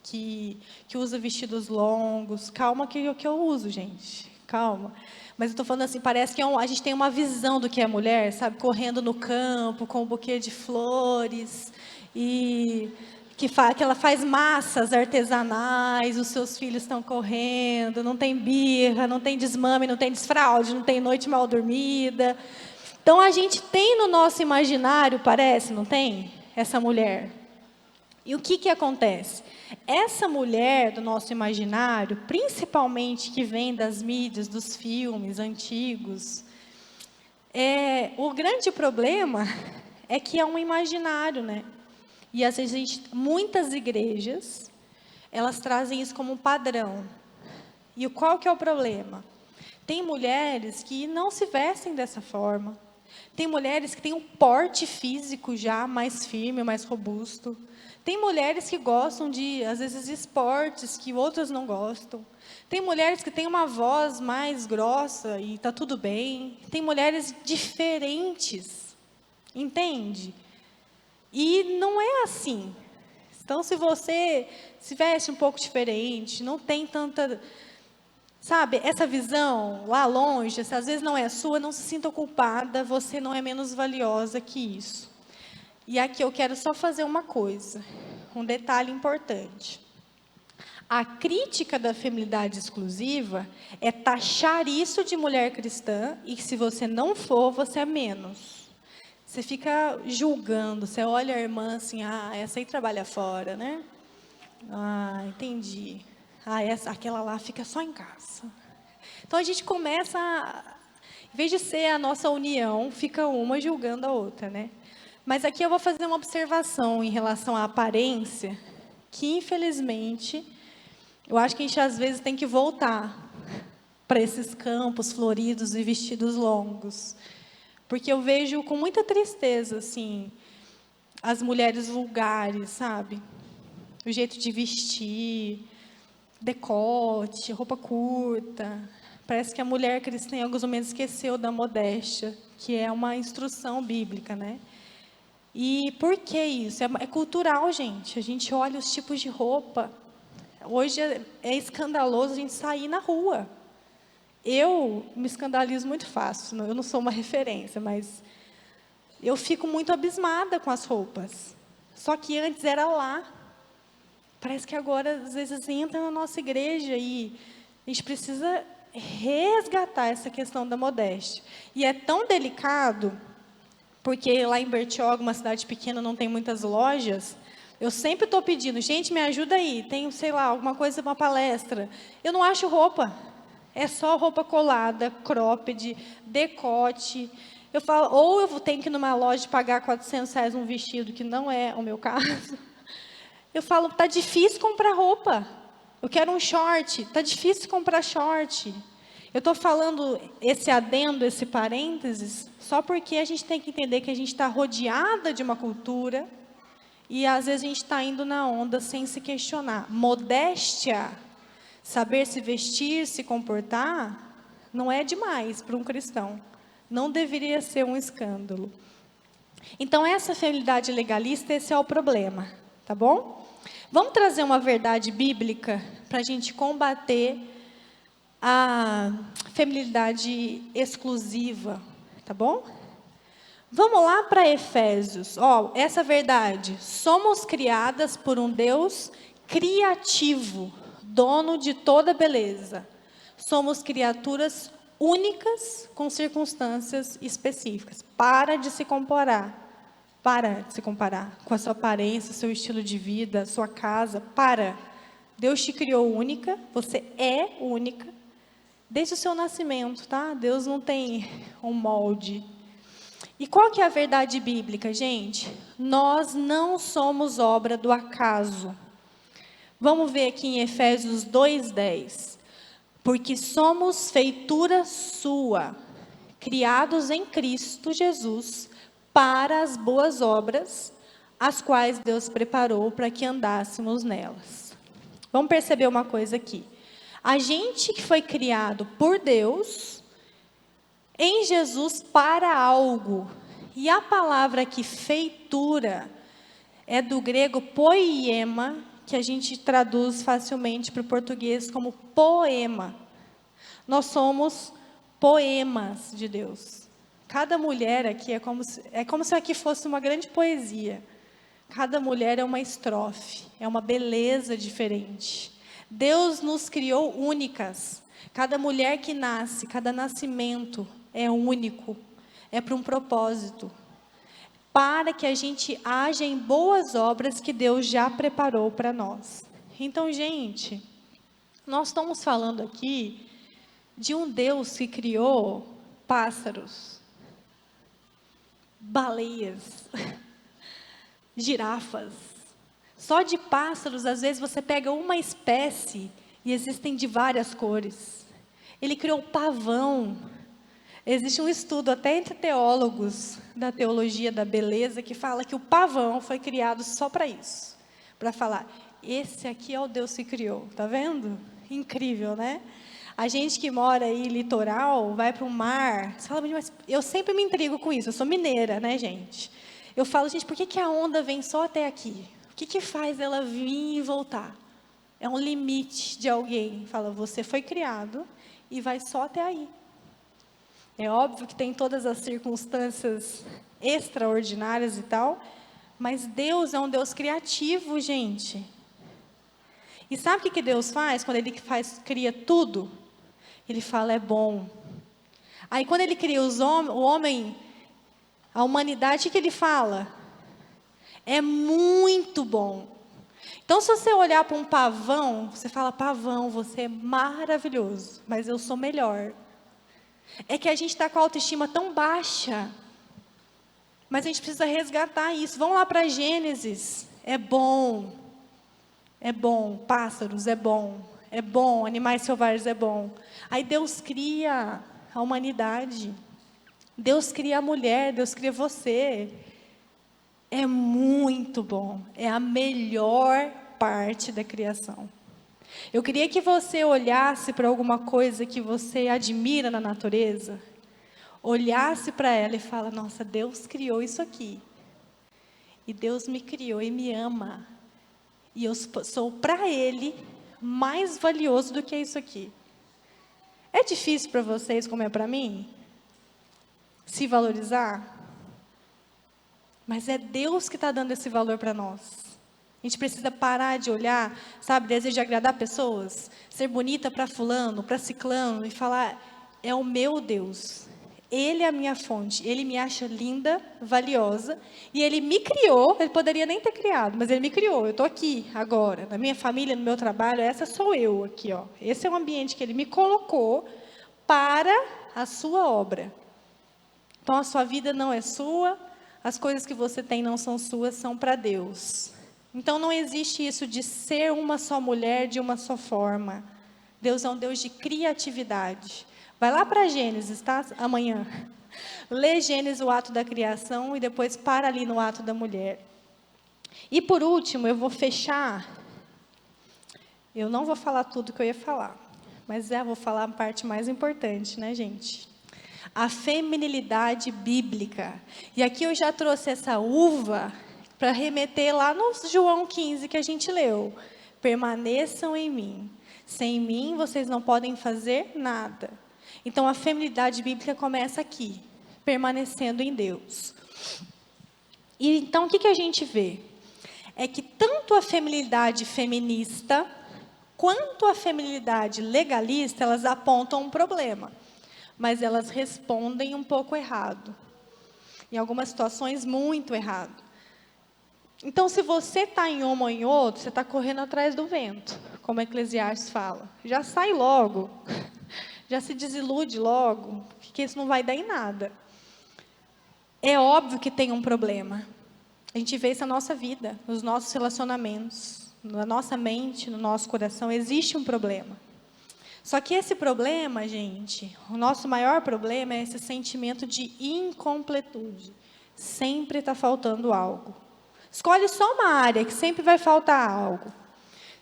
que usa vestidos longos. Calma que eu uso, gente. Calma. Mas eu estou falando assim, parece que a gente tem uma visão do que é mulher, sabe? Correndo no campo, com um buquê de flores. E que ela faz massas artesanais, os seus filhos estão correndo, não tem birra, não tem desmame, não tem desfraude, não tem noite mal dormida. Então, a gente tem no nosso imaginário, parece, não tem? Essa mulher. E o que acontece? Essa mulher do nosso imaginário, principalmente que vem das mídias, dos filmes antigos, o grande problema é que é um imaginário, né? E às vezes muitas igrejas, elas trazem isso como um padrão. E qual que é o problema? Tem mulheres que não se vestem dessa forma. Tem mulheres que têm um porte físico já mais firme, mais robusto. Tem mulheres que gostam de, às vezes, esportes que outras não gostam. Tem mulheres que têm uma voz mais grossa e está tudo bem. Tem mulheres diferentes. Entende? E não é assim. Então, se você se veste um pouco diferente, não tem tanta... Sabe, essa visão lá longe, se às vezes não é sua, não se sinta culpada, você não é menos valiosa que isso. E aqui eu quero só fazer uma coisa, um detalhe importante. A crítica da feminilidade exclusiva é taxar isso de mulher cristã e que se você não for, você é menos. Você fica julgando, você olha a irmã assim, essa aí trabalha fora, né? Entendi. Aquela lá fica só em casa. Então, a gente começa, em vez de ser a nossa união, fica uma julgando a outra, né? Mas aqui eu vou fazer uma observação em relação à aparência, que infelizmente, eu acho que a gente às vezes tem que voltar para esses campos floridos e vestidos longos. Porque eu vejo com muita tristeza, assim, as mulheres vulgares, sabe? O jeito de vestir, decote, roupa curta. Parece que a mulher cristã, em alguns momentos, esqueceu da modéstia, que é uma instrução bíblica, né? E por que isso? É cultural, gente. A gente olha os tipos de roupa. Hoje é escandaloso a gente sair na rua. Eu me escandalizo muito fácil, eu não sou uma referência, mas eu fico muito abismada com as roupas. Só que antes era lá. Parece que agora, às vezes, entra na nossa igreja e a gente precisa resgatar essa questão da modéstia. E é tão delicado, porque lá em Bertioga, uma cidade pequena, não tem muitas lojas. Eu sempre estou pedindo, gente, me ajuda aí, tem, sei lá, alguma coisa, uma palestra. Eu não acho roupa, é só roupa colada, cropped, decote. Eu falo, ou eu tenho que ir numa loja pagar R$ 400 um vestido, que não é o meu caso. Eu falo, tá difícil comprar roupa. Eu quero um short, tá difícil comprar short. Eu estou falando esse adendo, esse parênteses, só porque a gente tem que entender que a gente está rodeada de uma cultura e às vezes a gente está indo na onda sem se questionar. Modéstia, saber se vestir, se comportar, não é demais para um cristão. Não deveria ser um escândalo. Então, essa feminilidade legalista, esse é o problema, tá bom? Vamos trazer uma verdade bíblica para a gente combater a feminilidade exclusiva, tá bom? Vamos lá para Efésios. Essa verdade. Somos criadas por um Deus criativo, dono de toda beleza. Somos criaturas únicas com circunstâncias específicas. Para de se comparar com a sua aparência, seu estilo de vida, sua casa. Deus te criou única, você é única, desde o seu nascimento, tá? Deus não tem um molde. E qual que é a verdade bíblica, gente? Nós não somos obra do acaso. Vamos ver aqui em Efésios 2:10. Porque somos feitura sua, criados em Cristo Jesus, para as boas obras, as quais Deus preparou para que andássemos nelas. Vamos perceber uma coisa aqui. A gente que foi criado por Deus, em Jesus, para algo. E a palavra aqui, feitura, é do grego poiema, que a gente traduz facilmente para o português como poema. Nós somos poemas de Deus. Cada mulher aqui é como se aqui fosse uma grande poesia. Cada mulher é uma estrofe, é uma beleza diferente. Deus nos criou únicas. Cada mulher que nasce, cada nascimento é único, é para um propósito. Para que a gente haja em boas obras que Deus já preparou para nós. Então, gente, nós estamos falando aqui de um Deus que criou pássaros, baleias, girafas. Só de pássaros, às vezes você pega uma espécie e existem de várias cores. Ele criou pavão. Existe um estudo até entre teólogos da teologia da beleza que fala que o pavão foi criado só para isso. Para falar, esse aqui é o Deus que criou. Tá vendo? Incrível, né? A gente que mora aí litoral, vai para o mar. Você fala, mas eu sempre me intrigo com isso. Eu sou mineira, né, gente? Eu falo, gente, por que a onda vem só até aqui? O que faz ela vir e voltar? É um limite de alguém. Fala, você foi criado e vai só até aí. É óbvio que tem todas as circunstâncias extraordinárias e tal, mas Deus é um Deus criativo, gente. E sabe o que Deus faz quando Ele cria tudo? Ele fala, é bom. Aí quando Ele cria o homem, a humanidade, o que Ele fala? É muito bom. Então, se você olhar para um pavão, você fala, pavão, você é maravilhoso, mas eu sou melhor. É que a gente está com a autoestima tão baixa, mas a gente precisa resgatar isso. Vamos lá para Gênesis. É bom, pássaros, é bom, animais selvagens, é bom. Aí Deus cria a humanidade, Deus cria a mulher, Deus cria você. É muito bom, é a melhor parte da criação. Eu queria que você olhasse para alguma coisa que você admira na natureza, olhasse para ela e fala, nossa, Deus criou isso aqui. E Deus me criou e me ama. E eu sou para Ele mais valioso do que isso aqui. É difícil para vocês, como é para mim, se valorizar? Mas é Deus que está dando esse valor para nós. A gente precisa parar de olhar, sabe, desejo de agradar pessoas, ser bonita para fulano, para ciclano, e falar, é o meu Deus. Ele é a minha fonte, Ele me acha linda, valiosa, e Ele me criou, Ele poderia nem ter criado, mas Ele me criou, eu estou aqui, agora, na minha família, no meu trabalho, essa sou eu aqui, ó. Esse é o ambiente que Ele me colocou para a sua obra. Então, a sua vida não é sua, as coisas que você tem não são suas, são para Deus. Então, não existe isso de ser uma só mulher de uma só forma. Deus é um Deus de criatividade. Vai lá para Gênesis, tá? Amanhã. Lê Gênesis, o ato da criação, e depois para ali no ato da mulher. E por último, eu vou fechar. Eu não vou falar tudo que eu ia falar, mas vou falar a parte mais importante, né, gente? A feminilidade bíblica. E aqui eu já trouxe essa uva para remeter lá no João 15 que a gente leu. Permaneçam em mim. Sem mim vocês não podem fazer nada. Então a feminilidade bíblica começa aqui, permanecendo em Deus. E então o que a gente vê? É que tanto a feminilidade feminista quanto a feminilidade legalista, elas apontam um problema. Mas elas respondem um pouco errado. Em algumas situações, muito errado. Então, se você está em uma ou em outro, você está correndo atrás do vento, como Eclesiastes fala. Já sai logo, já se desilude logo, porque isso não vai dar em nada. É óbvio que tem um problema. A gente vê isso na nossa vida, nos nossos relacionamentos, na nossa mente, no nosso coração, existe um problema. Só que esse problema, gente, o nosso maior problema é esse sentimento de incompletude. Sempre está faltando algo. Escolhe só uma área que sempre vai faltar algo.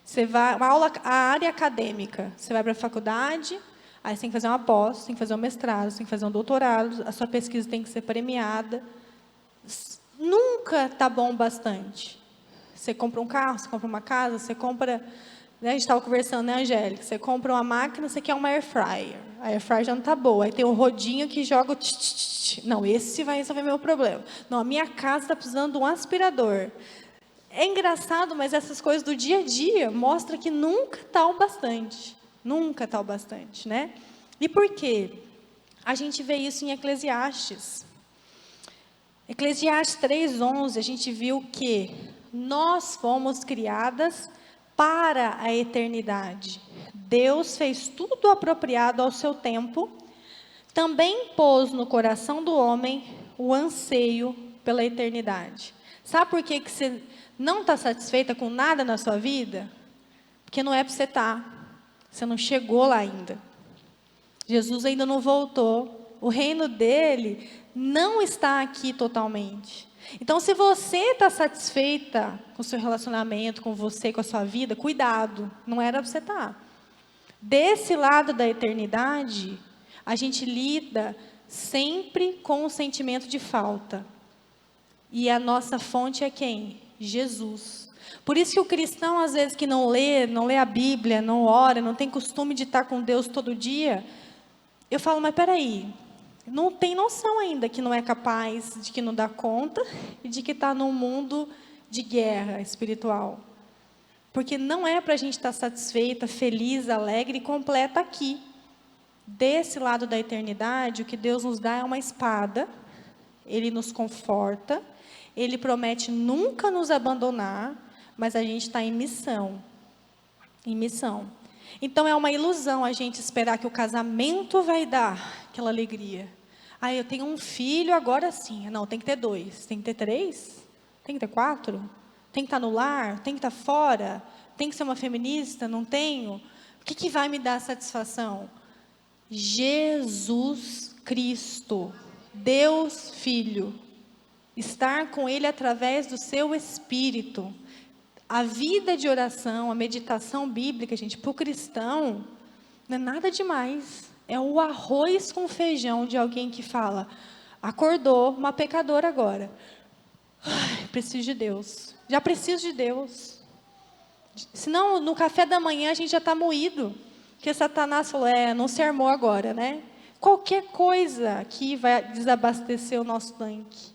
Você vai, a área acadêmica, você vai para a faculdade, aí você tem que fazer uma pós, você tem que fazer um mestrado, você tem que fazer um doutorado, a sua pesquisa tem que ser premiada. Nunca está bom bastante. Você compra um carro, você compra uma casa, você compra... A gente estava conversando, né, Angélica? Você compra uma máquina, você quer uma air fryer. A air fryer já não está boa. Aí tem um rodinho que joga... Não, esse vai resolver meu problema. Não, a minha casa está precisando de um aspirador. É engraçado, mas essas coisas do dia a dia mostram que nunca está o bastante. Nunca está o bastante, né? E por quê? A gente vê isso em Eclesiastes. Eclesiastes 3:11, a gente viu que nós fomos criadas para a eternidade. Deus fez tudo apropriado ao seu tempo, também pôs no coração do homem o anseio pela eternidade. Sabe por que você não está satisfeita com nada na sua vida? Porque não é para você estar. Você não chegou lá ainda. Jesus ainda não voltou. O reino dele não está aqui totalmente. Então, se você está satisfeita com o seu relacionamento, com você, com a sua vida, cuidado, não era para você estar. Desse lado da eternidade, a gente lida sempre com o sentimento de falta. E a nossa fonte é quem? Jesus. Por isso que o cristão, às vezes, que não lê a Bíblia, não ora, não tem costume de estar com Deus todo dia, eu falo, mas peraí, não tem noção ainda que não é capaz, de que não dá conta e de que está num mundo de guerra espiritual. Porque não é para a gente estar satisfeita, feliz, alegre e completa aqui. Desse lado da eternidade, o que Deus nos dá é uma espada, Ele nos conforta, Ele promete nunca nos abandonar, mas a gente está em missão. Em missão. Então, é uma ilusão a gente esperar que o casamento vai dar aquela alegria. Ah, eu tenho um filho, agora sim. Não, tem que ter 2. Tem que ter 3? Tem que ter 4? Tem que estar no lar? Tem que estar fora? Tem que ser uma feminista? Não tenho? O que vai me dar satisfação? Jesus Cristo, Deus Filho. Estar com Ele através do seu Espírito. A vida de oração, a meditação bíblica, gente, para o cristão, não é nada demais. É o arroz com feijão de alguém que fala, acordou, uma pecadora agora. Ai, preciso de Deus. Já preciso de Deus. Senão, no café da manhã, a gente já está moído. Porque Satanás falou, não se armou agora, né? Qualquer coisa aqui vai desabastecer o nosso tanque.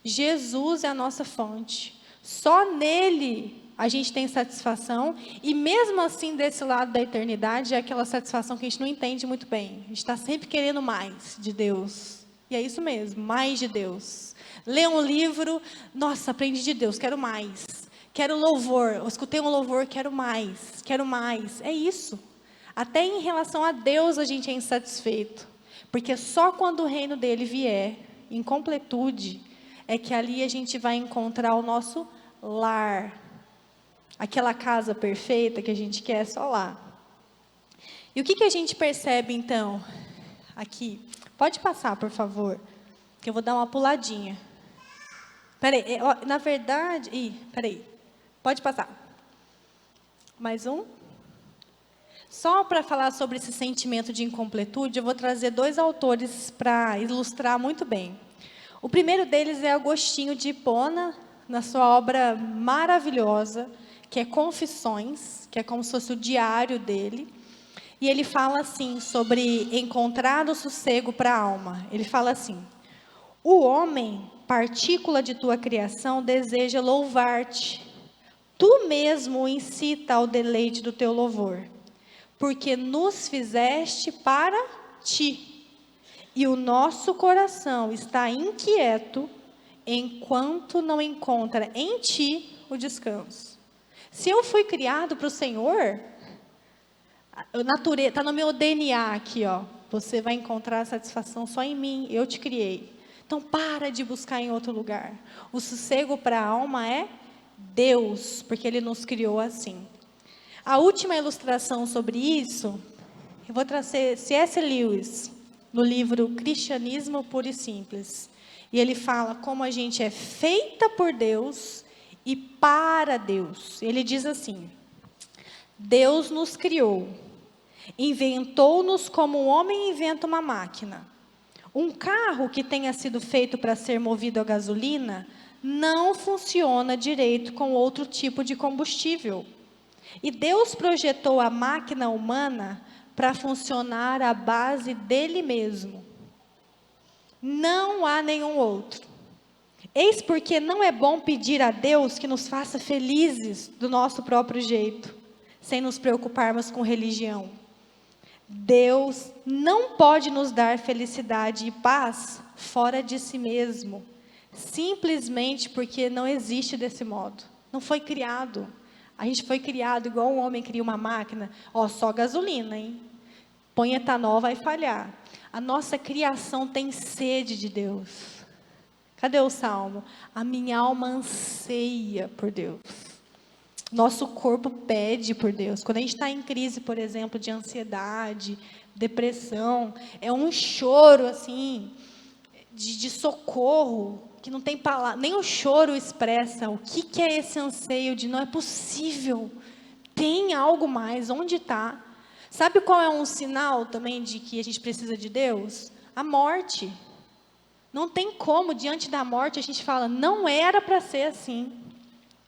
Jesus é a nossa fonte. Só nele a gente tem satisfação. E mesmo assim, desse lado da eternidade, é aquela satisfação que a gente não entende muito bem. A gente está sempre querendo mais de Deus. E é isso mesmo, mais de Deus. Lê um livro, nossa, aprendi de Deus, quero mais. Quero louvor, eu escutei um louvor, quero mais, quero mais. É isso. Até em relação a Deus a gente é insatisfeito. Porque só quando o reino dele vier, em completude, é que ali a gente vai encontrar o nosso lar. Aquela casa perfeita que a gente quer, só lá. E o que a gente percebe então, aqui? Pode passar, por favor, que eu vou dar uma puladinha. Peraí, na verdade... peraí, pode passar. Mais um. Só para falar sobre esse sentimento de incompletude, eu vou trazer 2 autores para ilustrar muito bem. O primeiro deles é Agostinho de Hipona, na sua obra maravilhosa, que é Confissões, que é como se fosse o diário dele. E ele fala assim, sobre encontrar o sossego para a alma. Ele fala assim: o homem, partícula de tua criação, deseja louvar-te. Tu mesmo o incita ao deleite do teu louvor. Porque nos fizeste para ti, e o nosso coração está inquieto, enquanto não encontra em ti o descanso. Se eu fui criado para o Senhor, a natureza, está no meu DNA aqui, ó, você vai encontrar satisfação só em mim, eu te criei. Então para de buscar em outro lugar. O sossego para a alma é Deus, porque Ele nos criou assim. A última ilustração sobre isso, eu vou trazer C.S. Lewis, no livro Cristianismo Puro e Simples. E ele fala como a gente é feita por Deus e para Deus. Ele diz assim: Deus nos criou, inventou-nos como um homem inventa uma máquina. Um carro que tenha sido feito para ser movido a gasolina não funciona direito com outro tipo de combustível. E Deus projetou a máquina humana para funcionar à base dele mesmo. Não há nenhum outro. Eis porque não é bom pedir a Deus que nos faça felizes do nosso próprio jeito, sem nos preocuparmos com religião. Deus não pode nos dar felicidade e paz fora de si mesmo, simplesmente porque não existe desse modo. Não foi criado. A gente foi criado igual um homem cria uma máquina, só gasolina, hein? Põe etanol, vai falhar. A nossa criação tem sede de Deus. Cadê o salmo? A minha alma anseia por Deus. Nosso corpo pede por Deus. Quando a gente está em crise, por exemplo, de ansiedade, depressão, é um choro assim, de socorro, que não tem palavra, nem o choro expressa o que é esse anseio de não é possível, tem algo mais, onde está? Sabe qual é um sinal também de que a gente precisa de Deus? A morte. Não tem como, diante da morte, a gente fala, não era para ser assim,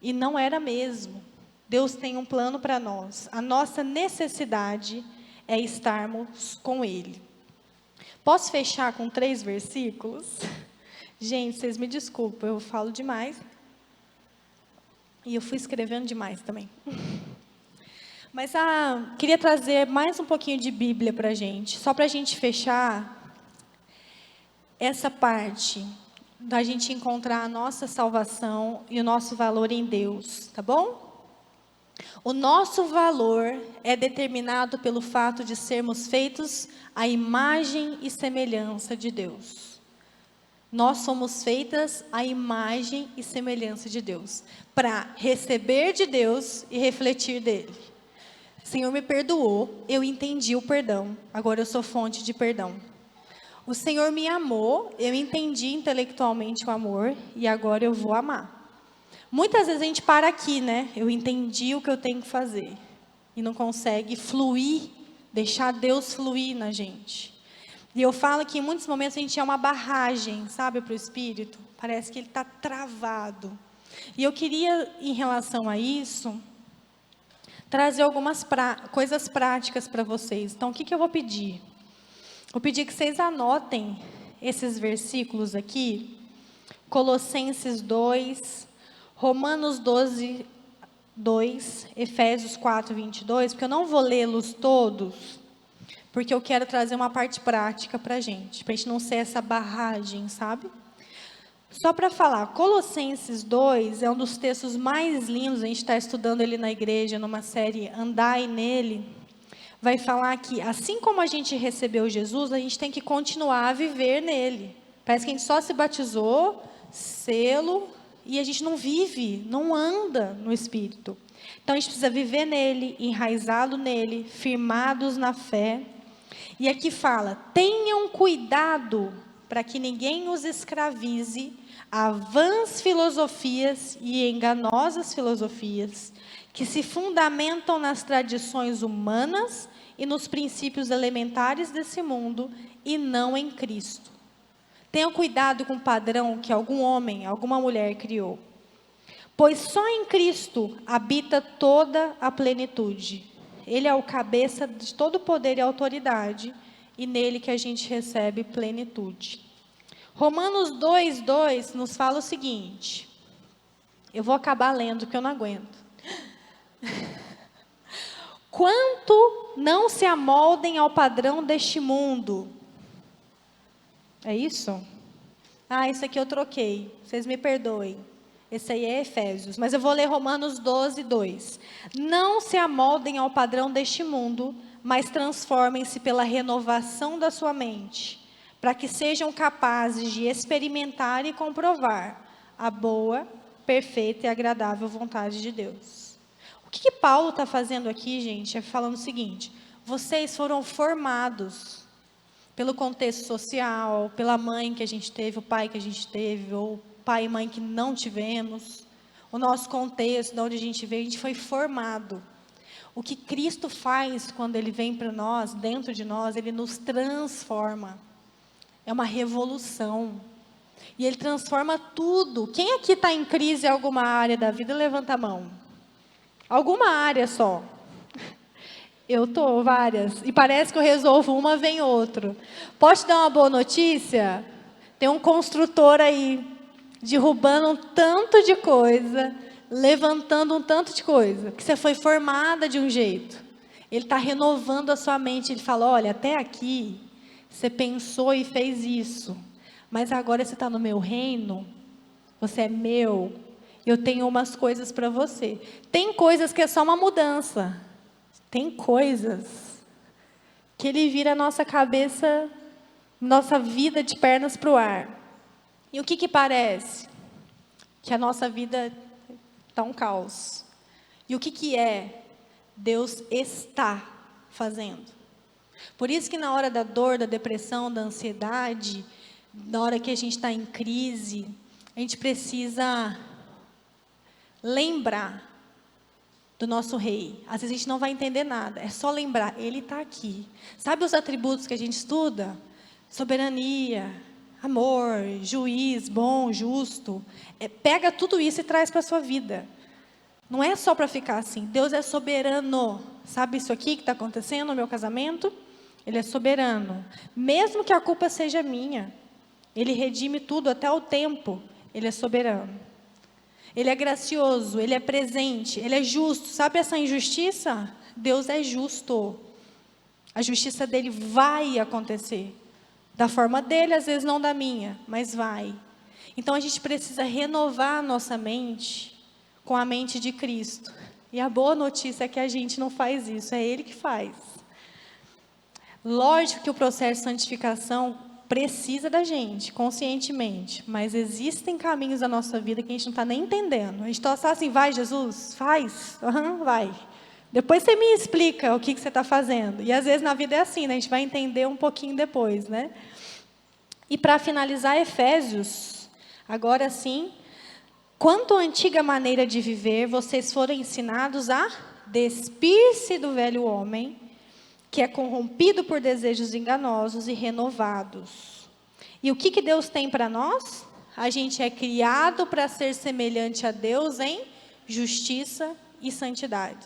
e não era mesmo. Deus tem um plano para nós, a nossa necessidade é estarmos com Ele. Posso fechar com 3 versículos? Gente, vocês me desculpem, eu falo demais. E eu fui escrevendo demais também. Mas queria trazer mais um pouquinho de Bíblia para a gente. Só para a gente fechar essa parte da gente encontrar a nossa salvação e o nosso valor em Deus, tá bom? O nosso valor é determinado pelo fato de sermos feitos à imagem e semelhança de Deus. Nós somos feitas à imagem e semelhança de Deus, para receber de Deus e refletir dele. O Senhor me perdoou, eu entendi o perdão, agora eu sou fonte de perdão. O Senhor me amou, eu entendi intelectualmente o amor e agora eu vou amar. Muitas vezes a gente para aqui, né? Eu entendi o que eu tenho que fazer e não consegue fluir, deixar Deus fluir na gente. E eu falo que em muitos momentos a gente é uma barragem, sabe, para o Espírito. Parece que ele está travado. E eu queria, em relação a isso, trazer algumas coisas práticas para vocês. Então, o que eu vou pedir? Vou pedir que vocês anotem esses versículos aqui, Colossenses 2, Romanos 12, 2, Efésios 4, 22, porque eu não vou lê-los todos, porque eu quero trazer uma parte prática para a gente não ser essa barragem, sabe? Só para falar, Colossenses 2 é um dos textos mais lindos, a gente está estudando ele na igreja, numa série Andai Nele, vai falar que, assim como a gente recebeu Jesus, a gente tem que continuar a viver nele. Parece que a gente só se batizou, selo, e a gente não vive, não anda no Espírito. Então, a gente precisa viver nele, enraizado nele, firmados na fé. E aqui fala, tenham cuidado para que ninguém os escravize a vãs filosofias e enganosas filosofias, que se fundamentam nas tradições humanas e nos princípios elementares desse mundo, e não em Cristo. Tenham cuidado com o padrão que algum homem, alguma mulher criou. Pois só em Cristo habita toda a plenitude. Ele é o cabeça de todo poder e autoridade, e nele que a gente recebe plenitude. Romanos 2:2 nos fala o seguinte, eu vou acabar lendo porque eu não aguento. Quanto não se amoldem ao padrão deste mundo. É isso? Isso aqui eu troquei, vocês me perdoem. Esse aí é Efésios, mas eu vou ler Romanos 12:2. Não se amoldem ao padrão deste mundo, mas transformem-se pela renovação da sua mente, para que sejam capazes de experimentar e comprovar a boa, perfeita e agradável vontade de Deus. O que Paulo está fazendo aqui, gente, é falando o seguinte, vocês foram formados pelo contexto social, pela mãe que a gente teve, o pai que a gente teve, ou pai e mãe que não tivemos, o nosso contexto, de onde a gente veio, a gente foi formado. O que Cristo faz quando Ele vem para nós, dentro de nós, Ele nos transforma. É uma revolução. E Ele transforma tudo. Quem aqui está em crise em alguma área da vida, levanta a mão. Alguma área só. Eu estou, várias. E parece que eu resolvo uma, vem outra. Pode dar uma boa notícia? Tem um construtor aí, derrubando um tanto de coisa, levantando um tanto de coisa. Porque você foi formada de um jeito. Ele está renovando a sua mente. Ele fala, olha, até aqui, você pensou e fez isso. Mas agora você está no meu reino, você é meu, eu tenho umas coisas para você. Tem coisas que é só uma mudança. Tem coisas que Ele vira a nossa cabeça, nossa vida de pernas para o ar. E o que parece? Que a nossa vida está um caos. E o que é? Deus está fazendo. Por isso que na hora da dor, da depressão, da ansiedade, na hora que a gente está em crise, a gente precisa lembrar do nosso rei. Às vezes a gente não vai entender nada, é só lembrar, Ele está aqui. Sabe os atributos que a gente estuda? Soberania, amor, juiz, bom, justo. Pega tudo isso e traz para a sua vida. Não é só para ficar assim, Deus é soberano. Sabe isso aqui que está acontecendo no meu casamento? Ele é soberano. Mesmo que a culpa seja minha, Ele redime tudo até o tempo. Ele é soberano. Ele é gracioso, Ele é presente, Ele é justo. Sabe essa injustiça? Deus é justo. A justiça dEle vai acontecer. Da forma dEle, às vezes não da minha, mas vai. Então a gente precisa renovar a nossa mente com a mente de Cristo. E a boa notícia é que a gente não faz isso, é Ele que faz. Lógico que o processo de santificação precisa da gente, conscientemente, mas existem caminhos da nossa vida que a gente não está nem entendendo. A gente está assim, vai Jesus, faz, vai. Depois você me explica o que você está fazendo. E às vezes na vida é assim, né? A gente vai entender um pouquinho depois, né? E para finalizar, Efésios, agora sim, quanto à antiga maneira de viver, vocês foram ensinados a despir-se do velho homem, que é corrompido por desejos enganosos e renovados. E o que Deus tem para nós? A gente é criado para ser semelhante a Deus em justiça e santidade.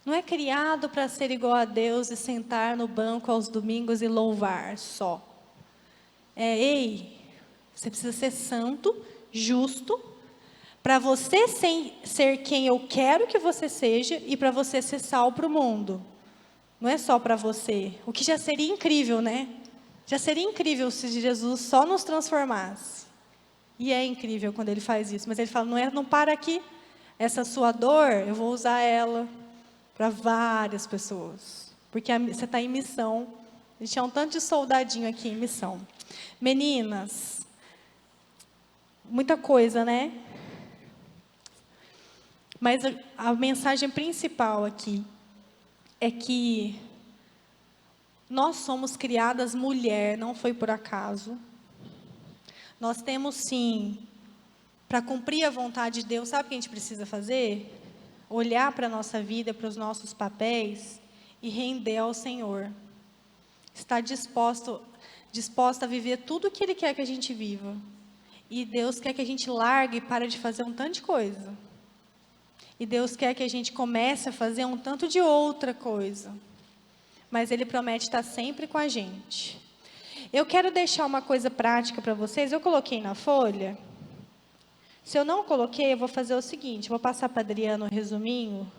Não é criado para ser igual a Deus e sentar no banco aos domingos e louvar só. Ei, você precisa ser santo, justo, para você ser quem eu quero que você seja e para você ser sal para o mundo. Não é só para você. O que já seria incrível, né? Já seria incrível se Jesus só nos transformasse. E é incrível quando ele faz isso. Mas ele fala, não para aqui. Essa sua dor, eu vou usar ela para várias pessoas. Porque você está em missão. A gente é um tanto de soldadinho aqui em missão. Meninas, muita coisa, né? Mas a mensagem principal aqui é que nós somos criadas mulher, não foi por acaso. Nós temos sim, para cumprir a vontade de Deus, sabe o que a gente precisa fazer? Olhar para a nossa vida, para os nossos papéis e render ao Senhor. Estar disposta a viver tudo o que Ele quer que a gente viva. E Deus quer que a gente largue e pare de fazer um tanto de coisa. E Deus quer que a gente comece a fazer um tanto de outra coisa. Mas Ele promete estar sempre com a gente. Eu quero deixar uma coisa prática para vocês. Eu coloquei na folha. Se eu não coloquei, eu vou fazer o seguinte. Vou passar para a Adriana um resuminho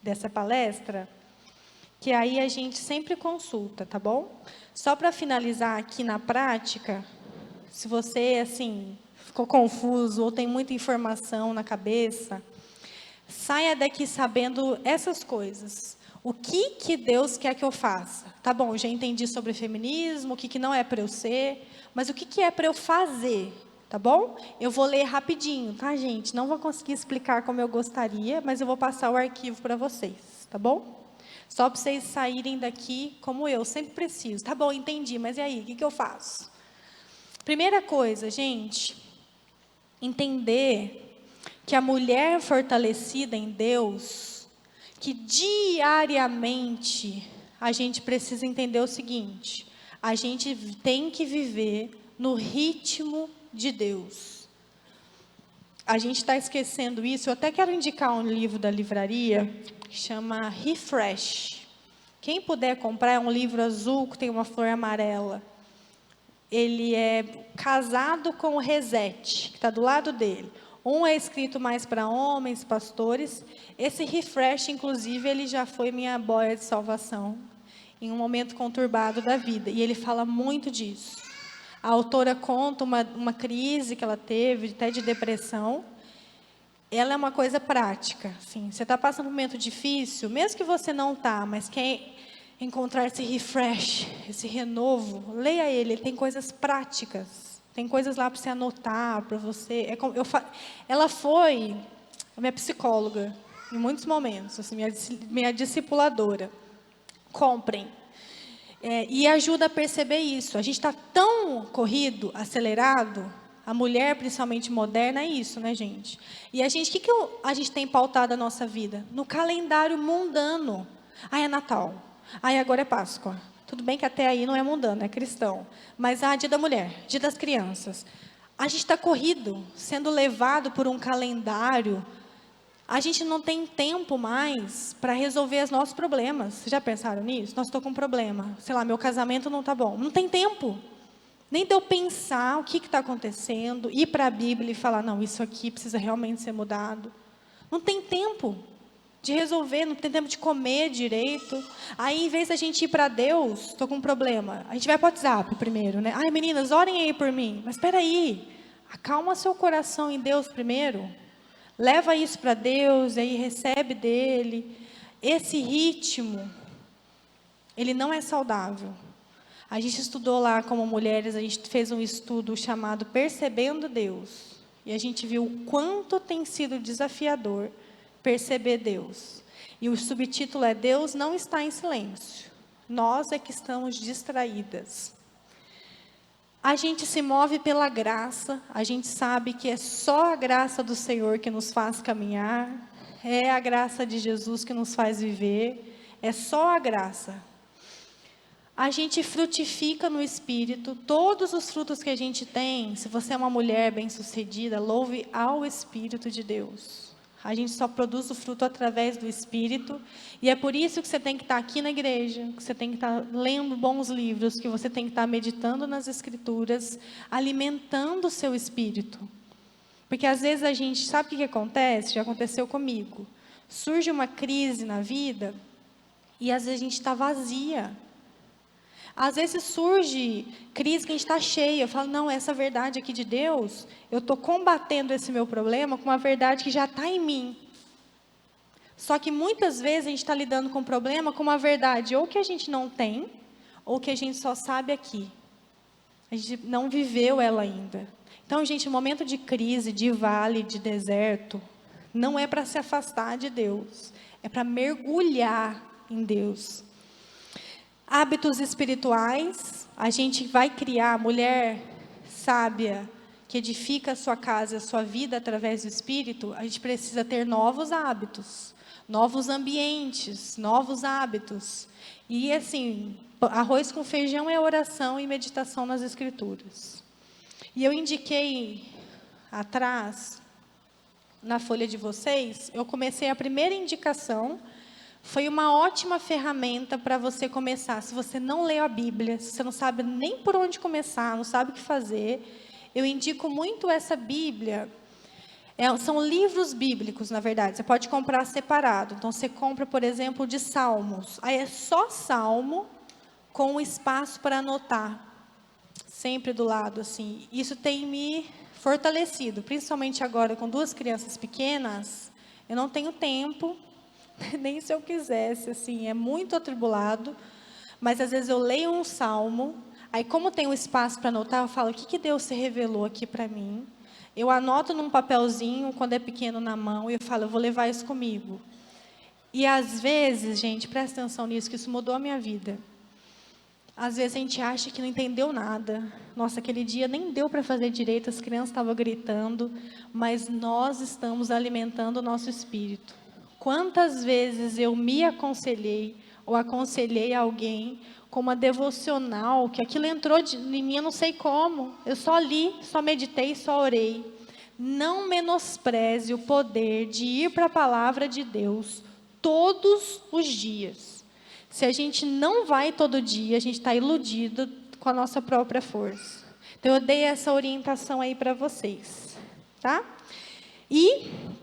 dessa palestra. Que aí a gente sempre consulta, tá bom? Só para finalizar aqui na prática. Se você, assim, ficou confuso ou tem muita informação na cabeça, saia daqui sabendo essas coisas. O que Deus quer que eu faça? Tá bom, já entendi sobre feminismo, o que não é para eu ser, mas o que é para eu fazer? Tá bom? Eu vou ler rapidinho, tá, gente? Não vou conseguir explicar como eu gostaria, mas eu vou passar o arquivo para vocês, tá bom? Só para vocês saírem daqui como eu sempre preciso. Tá bom, entendi, mas e aí? O que eu faço? Primeira coisa, gente, entender que a mulher fortalecida em Deus, que diariamente a gente precisa entender o seguinte: a gente tem que viver no ritmo de Deus. A gente está esquecendo isso. Eu até quero indicar um livro da livraria que chama Refresh. Quem puder comprar, é um livro azul que tem uma flor amarela. Ele é casado com o Reset, que está do lado dele. Um é escrito mais para homens, pastores. Esse Refresh, inclusive, ele já foi minha boia de salvação em um momento conturbado da vida. E ele fala muito disso. A autora conta uma crise que ela teve, até de depressão. Ela é uma coisa prática. Assim, você está passando um momento difícil, mesmo que você não está, mas quer encontrar esse refresh, esse renovo, leia ele. Ele tem coisas práticas. Tem coisas lá para você anotar, para você... Ela foi a minha psicóloga, em muitos momentos, assim, minha discipuladora. Comprem. E ajuda a perceber isso. A gente está tão corrido, acelerado, a mulher, principalmente moderna, é isso, né, gente? E a gente, o que a gente tem pautado a nossa vida? No calendário mundano. É Natal. Agora é Páscoa. Tudo bem que até aí não é mundano, é cristão. Mas dia da mulher, dia das crianças. A gente está corrido, sendo levado por um calendário. A gente não tem tempo mais para resolver os nossos problemas. Vocês já pensaram nisso? Nossa, estou com um problema. Sei lá, meu casamento não está bom. Não tem tempo. Nem de eu pensar o que está acontecendo, ir para a Bíblia e falar, não, isso aqui precisa realmente ser mudado. Não tem tempo de resolver, não tem tempo de comer direito. Aí, em vez da gente ir para Deus, estou com um problema. A gente vai para o WhatsApp primeiro, né? Meninas, orem aí por mim. Mas espera aí, acalma seu coração em Deus primeiro. Leva isso para Deus, aí recebe dele. Esse ritmo, ele não é saudável. A gente estudou lá como mulheres, a gente fez um estudo chamado Percebendo Deus. E a gente viu o quanto tem sido desafiador perceber Deus. E o subtítulo é Deus não está em silêncio. Nós é que estamos distraídas. A gente se move pela graça, a gente sabe que é só a graça do Senhor que nos faz caminhar, é a graça de Jesus que nos faz viver, é só a graça. A gente frutifica no Espírito, todos os frutos que a gente tem, se você é uma mulher bem-sucedida, louve ao Espírito de Deus. A gente só produz o fruto através do Espírito. E é por isso que você tem que estar aqui na igreja, que você tem que estar lendo bons livros, que você tem que estar meditando nas Escrituras, alimentando o seu espírito. Porque às vezes a gente, sabe o que acontece? Já aconteceu comigo. Surge uma crise na vida e às vezes a gente está vazia. Às vezes surge crise que a gente está cheia. Eu falo, não, essa verdade aqui de Deus, eu estou combatendo esse meu problema com uma verdade que já está em mim. Só que muitas vezes a gente está lidando com um problema com uma verdade ou que a gente não tem, ou que a gente só sabe aqui. A gente não viveu ela ainda. Então, gente, o momento de crise, de vale, de deserto, não é para se afastar de Deus. É para mergulhar em Deus. Hábitos espirituais, a gente vai criar a mulher sábia, que edifica a sua casa, a sua vida através do Espírito. A gente precisa ter novos hábitos, novos ambientes, novos hábitos. E assim, arroz com feijão é oração e meditação nas Escrituras. E eu indiquei atrás, na folha de vocês, eu comecei a primeira indicação. Foi uma ótima ferramenta para você começar. Se você não leu a Bíblia, se você não sabe nem por onde começar, não sabe o que fazer, eu indico muito essa Bíblia. São livros bíblicos, na verdade. Você pode comprar separado. Então, você compra, por exemplo, de Salmos. Aí é só Salmo com um espaço para anotar. Sempre do lado, assim. Isso tem me fortalecido. Principalmente agora, com 2 crianças pequenas, eu não tenho tempo. Nem se eu quisesse, assim, é muito atribulado, mas às vezes eu leio um salmo, aí como tem um espaço para anotar, eu falo, o que Deus se revelou aqui para mim? Eu anoto num papelzinho, quando é pequeno na mão, e eu falo, eu vou levar isso comigo. E às vezes, gente, presta atenção nisso, que isso mudou a minha vida. Às vezes a gente acha que não entendeu nada. Nossa, aquele dia nem deu para fazer direito, as crianças estavam gritando, mas nós estamos alimentando o nosso espírito. Quantas vezes eu me aconselhei, ou aconselhei alguém com uma devocional, que aquilo entrou em mim, eu não sei como. Eu só li, só meditei, só orei. Não menospreze o poder de ir para a palavra de Deus todos os dias. Se a gente não vai todo dia, a gente está iludido com a nossa própria força. Então, eu dei essa orientação aí para vocês. Tá? E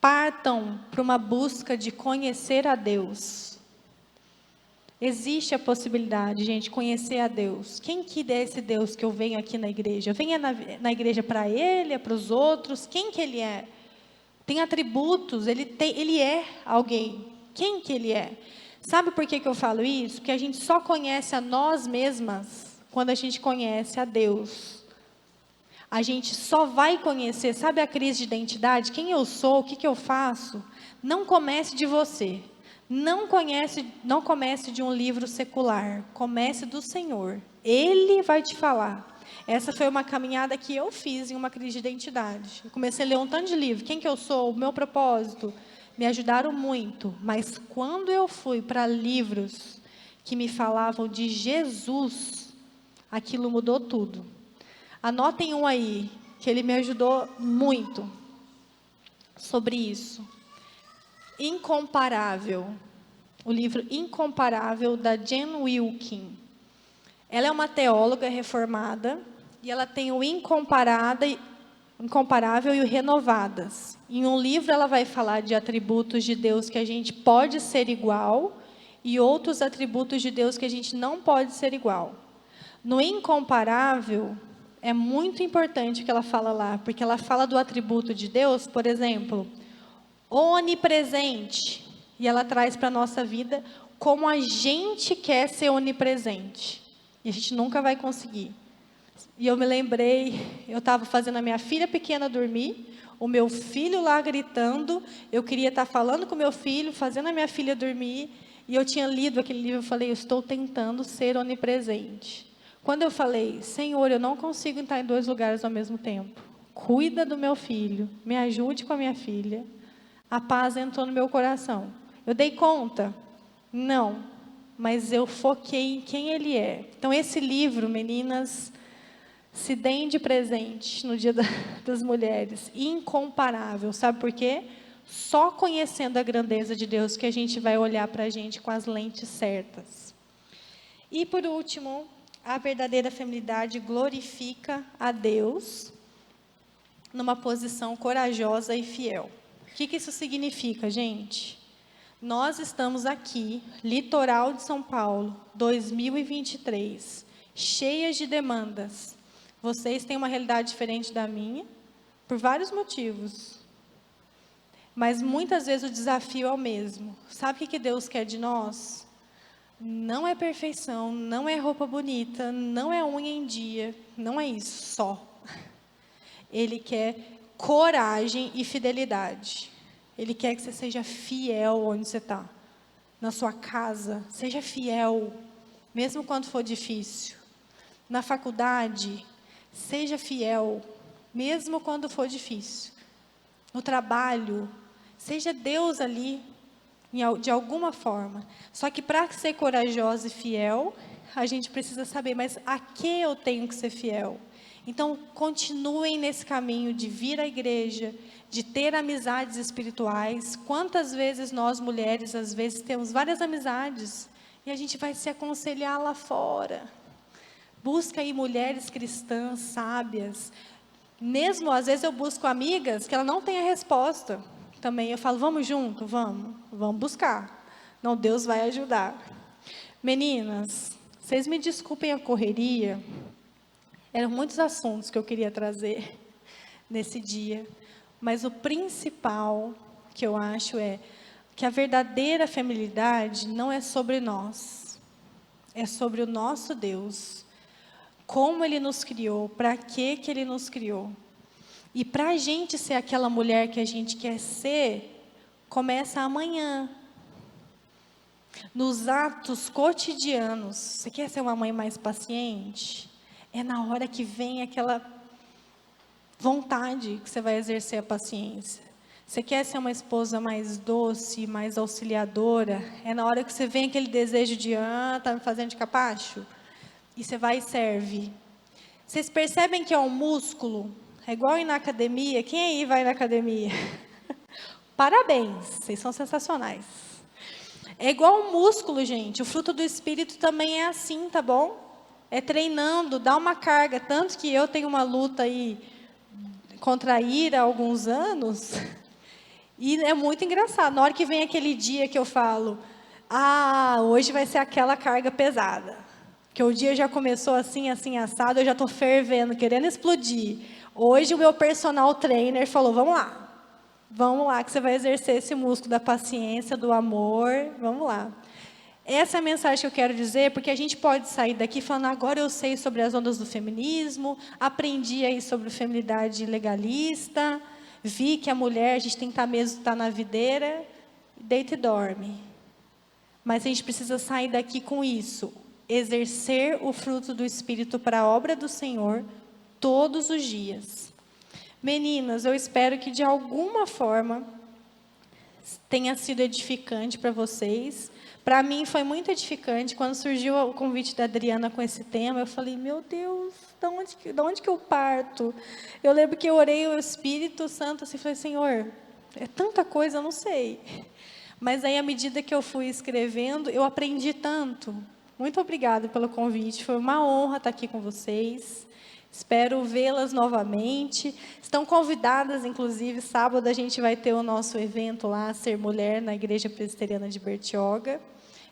partam para uma busca de conhecer a Deus. Existe a possibilidade, gente, de conhecer a Deus. Quem que é esse Deus que eu venho aqui na igreja? Eu venho na igreja para Ele, é para os outros? Quem que Ele é? Tem atributos, Ele é alguém. Quem que Ele é? Sabe por que eu falo isso? Porque a gente só conhece a nós mesmas quando a gente conhece a Deus. A gente só vai conhecer, sabe a crise de identidade? Quem eu sou, o que eu faço? Não comece de você. Não comece de um livro secular. Comece do Senhor. Ele vai te falar. Essa foi uma caminhada que eu fiz em uma crise de identidade. Eu comecei a ler um tanto de livro. Quem que eu sou? O meu propósito. Me ajudaram muito. Mas quando eu fui para livros que me falavam de Jesus, aquilo mudou tudo. Anotem um aí, que ele me ajudou muito sobre isso. Incomparável. O livro Incomparável, da Jen Wilkin. Ela é uma teóloga reformada e ela tem o Incomparável e o Renovadas. Em um livro ela vai falar de atributos de Deus que a gente pode ser igual e outros atributos de Deus que a gente não pode ser igual. No Incomparável, é muito importante o que ela fala lá, porque ela fala do atributo de Deus, por exemplo, onipresente. E ela traz para a nossa vida como a gente quer ser onipresente. E a gente nunca vai conseguir. E eu me lembrei, eu estava fazendo a minha filha pequena dormir, o meu filho lá gritando, eu queria estar falando com o meu filho, fazendo a minha filha dormir, e eu tinha lido aquele livro, eu falei, eu estou tentando ser onipresente. Quando eu falei, Senhor, eu não consigo estar em 2 lugares ao mesmo tempo. Cuida do meu filho, me ajude com a minha filha. A paz entrou no meu coração. Eu dei conta? Não, mas eu foquei em quem Ele é. Então, esse livro, meninas, Se deem de presente no Dia das Mulheres. Incomparável. Sabe por quê? Só conhecendo a grandeza de Deus que a gente vai olhar para a gente com as lentes certas. E por último, a verdadeira feminilidade glorifica a Deus numa posição corajosa e fiel. O que isso significa, gente? Nós estamos aqui, litoral de São Paulo, 2023, cheias de demandas. Vocês têm uma realidade diferente da minha, por vários motivos. Mas muitas vezes o desafio é o mesmo. Sabe o que Deus quer de nós? Não é perfeição, não é roupa bonita, não é unha em dia, não é isso só. Ele quer coragem e fidelidade. Ele quer que você seja fiel onde você está. Na sua casa, seja fiel, mesmo quando for difícil. Na faculdade, seja fiel, mesmo quando for difícil. No trabalho, seja Deus ali, de alguma forma. Só que para ser corajosa e fiel, a gente precisa saber, mas a que eu tenho que ser fiel? Então, continuem nesse caminho de vir à igreja, de ter amizades espirituais. Quantas vezes nós, mulheres, às vezes temos várias amizades, e a gente vai se aconselhar lá fora. Busca aí mulheres cristãs, sábias. Mesmo, às vezes, eu busco amigas que ela não tem a resposta. Também eu falo, vamos junto? Vamos buscar. Não, Deus vai ajudar. Meninas, vocês me desculpem a correria. Eram muitos assuntos que eu queria trazer nesse dia. Mas o principal que eu acho é que a verdadeira feminilidade não é sobre nós. É sobre o nosso Deus. Como Ele nos criou, para que Ele nos criou. E para a gente ser aquela mulher que a gente quer ser, começa amanhã. Nos atos cotidianos. Você quer ser uma mãe mais paciente? É na hora que vem aquela vontade que você vai exercer a paciência. Você quer ser uma esposa mais doce, mais auxiliadora? É na hora que você vem aquele desejo de, tá me fazendo de capacho? E você vai e serve. Vocês percebem que é um músculo? É igual ir na academia. Quem aí vai na academia? Parabéns, vocês são sensacionais. É igual um músculo, gente. O fruto do Espírito também é assim, tá bom? É treinando, dá uma carga. Tanto que eu tenho uma luta aí contra a ira há alguns anos. E é muito engraçado. Na hora que vem aquele dia que eu falo, hoje vai ser aquela carga pesada. Que o dia já começou assim, assim, assado, eu já estou fervendo, querendo explodir. Hoje o meu personal trainer falou, vamos lá que você vai exercer esse músculo da paciência, do amor, vamos lá. Essa é a mensagem que eu quero dizer, porque a gente pode sair daqui falando, agora eu sei sobre as ondas do feminismo, aprendi aí sobre feminilidade legalista, vi que a mulher, a gente tem que estar na videira, deita e dorme. Mas a gente precisa sair daqui com isso, exercer o fruto do Espírito para a obra do Senhor todos os dias. Meninas, eu espero que de alguma forma tenha sido edificante para vocês. Para mim foi muito edificante. Quando surgiu o convite da Adriana com esse tema, eu falei, meu Deus, de onde que eu parto? Eu lembro que eu orei ao Espírito Santo assim, falei, Senhor, é tanta coisa, eu não sei. Mas aí, à medida que eu fui escrevendo, eu aprendi tanto. Muito obrigada pelo convite, foi uma honra estar aqui com vocês. Espero vê-las novamente. Estão convidadas, inclusive, sábado a gente vai ter o nosso evento lá, Ser Mulher, na Igreja Presbiteriana de Bertioga.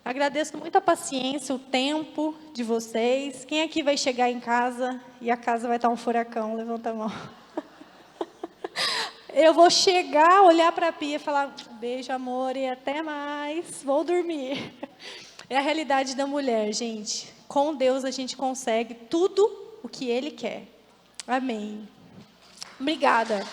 Agradeço muito a paciência, o tempo de vocês. Quem aqui vai chegar em casa e a casa vai estar um furacão? Levanta a mão. Eu vou chegar, olhar para a pia e falar, beijo, amor, e até mais, vou dormir. É a realidade da mulher, gente. Com Deus a gente consegue tudo o que Ele quer. Amém. Obrigada.